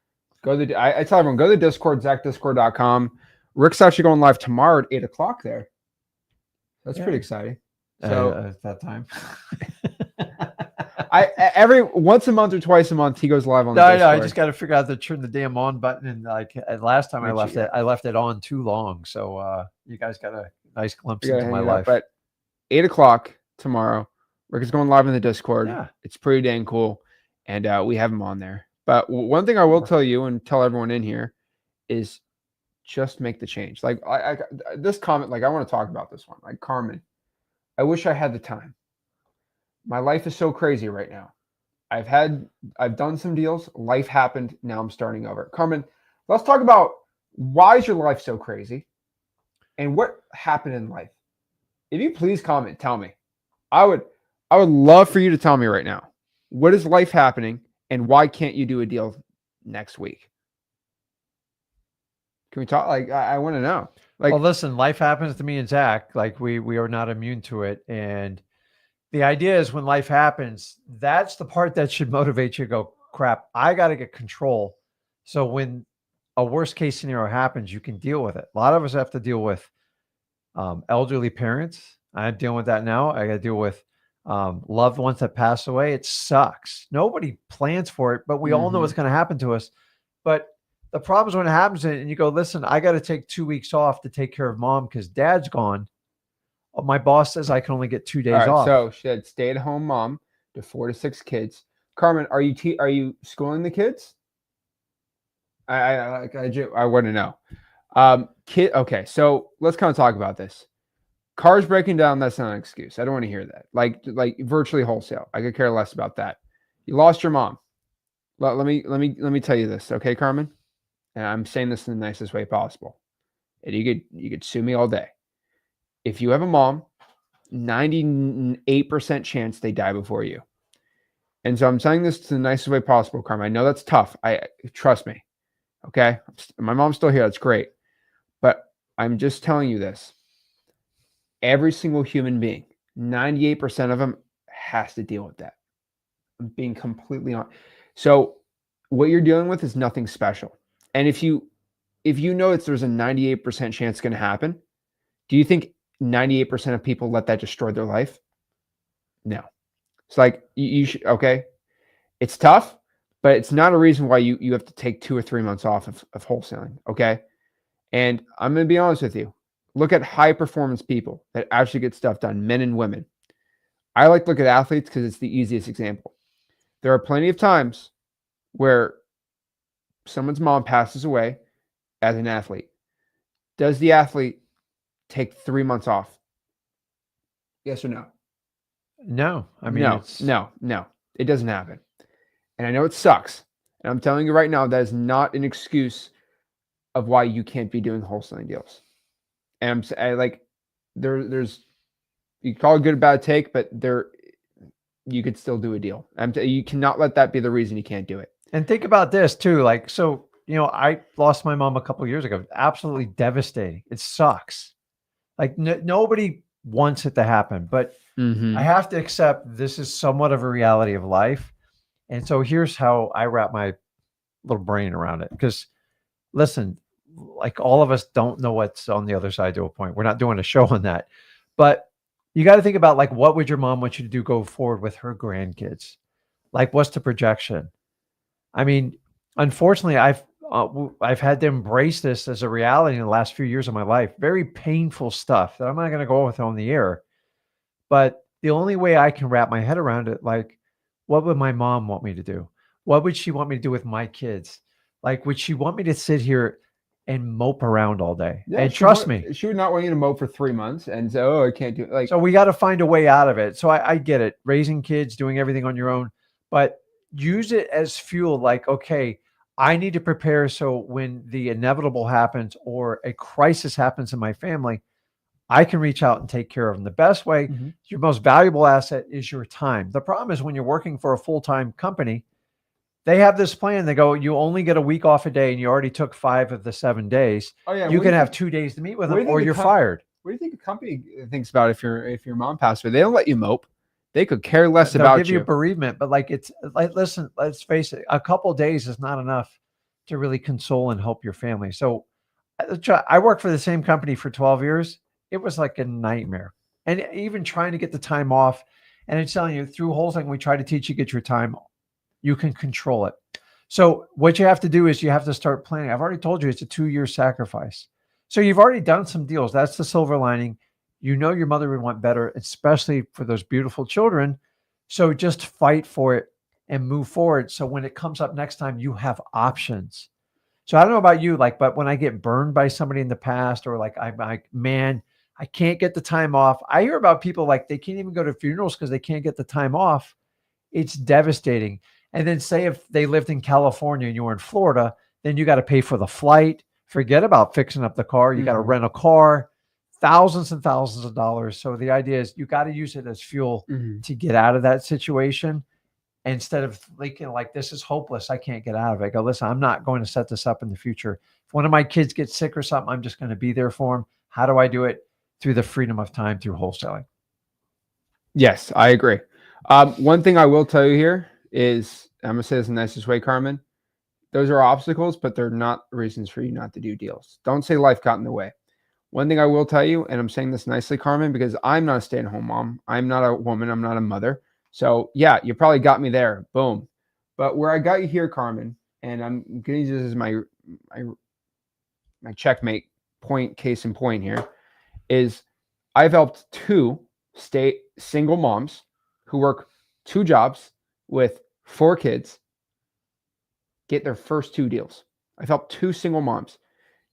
I tell everyone, go to the Discord, ZachDiscord.com. Rick's actually going live tomorrow at 8 o'clock there. That's pretty exciting. So at that time, every once a month or twice a month he goes live on the Discord. I just got to figure out to turn the damn on button. And like last time I left it on too long. So you guys got a nice glimpse into my life. But 8 o'clock tomorrow, Rick is going live in the Discord. Yeah. It's pretty dang cool, and we have him on there. But one thing I will tell you and tell everyone in here is, just make the change. Like this comment, like I want to talk about this one. Like Carmen, I wish I had the time. My life is so crazy right now. I've done some deals. Life happened. Now I'm starting over. Carmen, let's talk about why is your life so crazy and what happened in life. If you please comment, tell me. I would love for you to tell me right now. What is life happening and why can't you do a deal next week? Can we talk? Like, I want to know. Like, well, listen, life happens to me and Zach. Like we are not immune to it. And the idea is when life happens, that's the part that should motivate you to go, crap, I got to get control. So when a worst case scenario happens, you can deal with it. A lot of us have to deal with elderly parents. I'm dealing with that now. I got to deal with loved ones that pass away. It sucks. Nobody plans for it, but we all know what's going to happen to us. But the problem is when it happens and you go, listen, I got to take 2 weeks off to take care of mom because dad's gone. My boss says I can only get 2 days off. So she had stay-at-home mom to 4 to 6 kids. Carmen, are you schooling the kids? I want to know. Okay, so let's kind of talk about this. Cars breaking down, that's not an excuse. I don't want to hear that. Like virtually wholesale. I could care less about that. You lost your mom. Let me tell you this, okay, Carmen? And I'm saying this in the nicest way possible. And you could sue me all day. If you have a mom, 98% chance they die before you. And so I'm saying this in the nicest way possible, Carmen. I know that's tough. Trust me. Okay. My mom's still here. That's great. But I'm just telling you this. Every single human being, 98% of them has to deal with that. I'm being completely honest. So what you're dealing with is nothing special. And if you know that there's a 98% chance it's going to happen, do you think 98% of people let that destroy their life? No. It's like you should, okay. It's tough, but it's not a reason why you have to take 2 or 3 months off of wholesaling. Okay. And I'm going to be honest with you. Look at high performance people that actually get stuff done, men and women. I like to look at athletes because it's the easiest example. There are plenty of times where someone's mom passes away as an athlete. Does the athlete take 3 months off? Yes or no? No, I mean, No, it's no, no. It doesn't happen. And I know it sucks. And I'm telling you right now, that is not an excuse of why you can't be doing wholesaling deals. And there's you call it good or bad take, but you could still do a deal. You cannot let that be the reason you can't do it. and think about this too. Like, so, I lost my mom a couple of years ago. Absolutely devastating. It sucks. Like nobody wants it to happen, but I have to accept this is somewhat of a reality of life. And so here's how I wrap my little brain around it. Because listen, like all of us don't know what's on the other side to a point. We're not doing a show on that. But you got to think about like what would your mom want you to do go forward with her grandkids? Like what's the projection? I mean, unfortunately, I've had to embrace this as a reality in the last few years of my life. Very painful stuff that I'm not going to go with on the air. But the only way I can wrap my head around it, like, what would my mom want me to do? What would she want me to do with my kids? Like, would she want me to sit here and mope around all day? Yeah, And trust me, she would not want you to mow for 3 months and say, "Oh, I can't do it." Like, so we got to find a way out of it. So I get it. Raising kids, doing everything on your own, but use it as fuel. Like, okay, I need to prepare so when the inevitable happens or a crisis happens in my family, I can reach out and take care of them. The best way, your most valuable asset is your time. The problem is when you're working for a full-time company, they have this plan. They go, you only get a week off a day and you already took 5 of the 7 days. oh yeah, You can have 2 days to meet with them or you're fired. What do you think a company thinks about if your mom passed away? They don't let you mope. They could care less They'll about give you you. bereavement, but like it's like, listen, let's face it, a couple of days is not enough to really console and help your family. So I worked for the same company for 12 years. It was like a nightmare. And even trying to get the time off, and it's telling you through wholesaling, we try to teach you get your time. You can control it. So what you have to do is you have to start planning. I've already told you it's a 2-year sacrifice. So you've already done some deals. That's the silver lining. You know your mother would want better, especially for those beautiful children. So just fight for it and move forward. So when it comes up next time, you have options. So I don't know about you, like, but when I get burned by somebody in the past, or like I'm like, man, I can't get the time off. I hear about people like they can't even go to funerals because they can't get the time off. It's devastating. And then say if they lived in California and you were in Florida, then you got to pay for the flight. Forget about fixing up the car. You got to rent a car, thousands and thousands of dollars. So the idea is you got to use it as fuel to get out of that situation. Instead of thinking like, this is hopeless, I can't get out of it. I go, listen, I'm not going to set this up in the future. If one of my kids gets sick or something, I'm just going to be there for them. How do I do it? Through the freedom of time, through wholesaling. Yes, I agree. One thing I will tell you here is, I'm going to say this in the nicest way, Carmen. Those are obstacles, but they're not reasons for you not to do deals. Don't say life got in the way. One thing I will tell you, and I'm saying this nicely, Carmen, because I'm not a stay-at-home mom. I'm not a woman. I'm not a mother. So yeah, you probably got me there. Boom. But where I got you here, Carmen, and I'm going to use this as my checkmate point, case in point here, is I've helped 2 single moms who work 2 jobs with 4 kids get their first 2 deals. I've helped 2 single moms.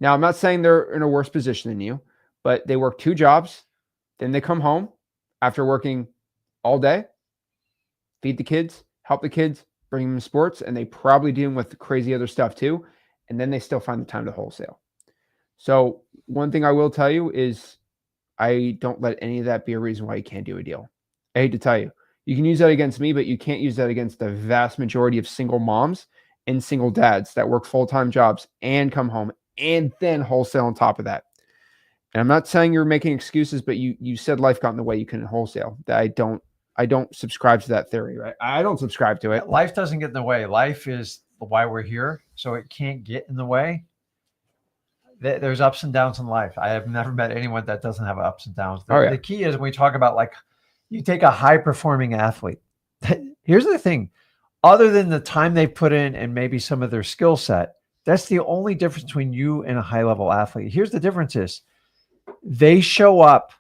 Now, I'm not saying they're in a worse position than you, but they work 2 jobs. Then they come home after working all day, feed the kids, help the kids, bring them to sports, and they probably dealing with crazy other stuff too. And then they still find the time to wholesale. So one thing I will tell you is I don't let any of that be a reason why you can't do a deal. I hate to tell you. You can use that against me, but you can't use that against the vast majority of single moms and single dads that work full-time jobs and come home and then wholesale on top of that. And I'm not saying you're making excuses, but you said life got in the way. You couldn't wholesale. That I don't subscribe to that theory, right? I don't subscribe to it. Life doesn't get in the way. Life is why we're here, so it can't get in the way. There's ups and downs in life. I have never met anyone that doesn't have ups and downs. The key is when we talk about, like, you take a high performing athlete. Here's the thing. Other than the time they put in and maybe some of their skill set, that's the only difference between you and a high level athlete. Here's the difference is they show up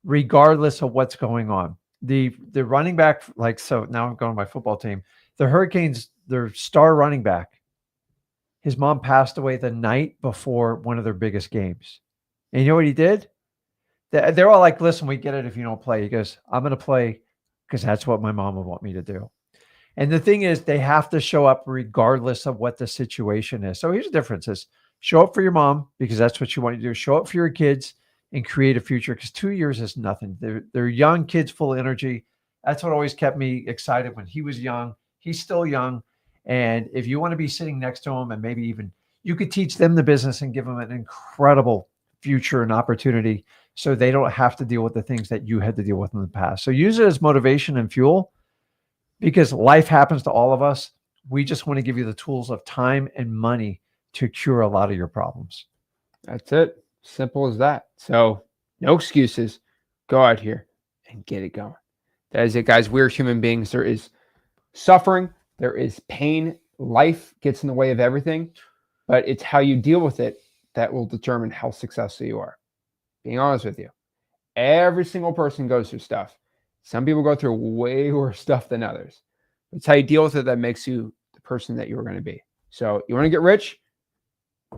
regardless of what's going on. The running back, like, so now I'm going to my football team. The Hurricanes, their star running back, his mom passed away the night before one of their biggest games. And you know what he did? They're all like, listen, we get it if you don't play. He goes, I'm going to play because that's what my mom would want me to do. And the thing is, they have to show up regardless of what the situation is. So here's the difference is show up for your mom because that's what you want to do. Show up for your kids and create a future because 2 years is nothing. They're young kids full of energy. That's what always kept me excited when he was young. He's still young. And if you want to be sitting next to him and maybe even you could teach them the business and give them an incredible future and opportunity so they don't have to deal with the things that you had to deal with in the past. So use it as motivation and fuel because life happens to all of us. We just want to give you the tools of time and money to cure a lot of your problems. That's it. Simple as that. So no excuses. Go out here and get it going. That is it, guys. We're human beings. There is suffering. There is pain. Life gets in the way of everything, but it's how you deal with it that will determine how successful you are. Being honest with you, every single person goes through stuff. Some people go through way worse stuff than others. It's how you deal with it that makes you the person that you're going to be. So you want to get rich?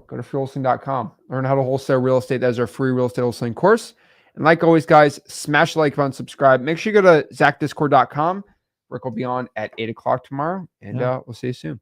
Go to freewholesaling.com. Learn how to wholesale real estate. That's our free real estate wholesaling course. And like always, guys, smash the like button, subscribe. Make sure you go to ZachDiscord.com. Rick will be on at 8 o'clock tomorrow, and we'll see you soon.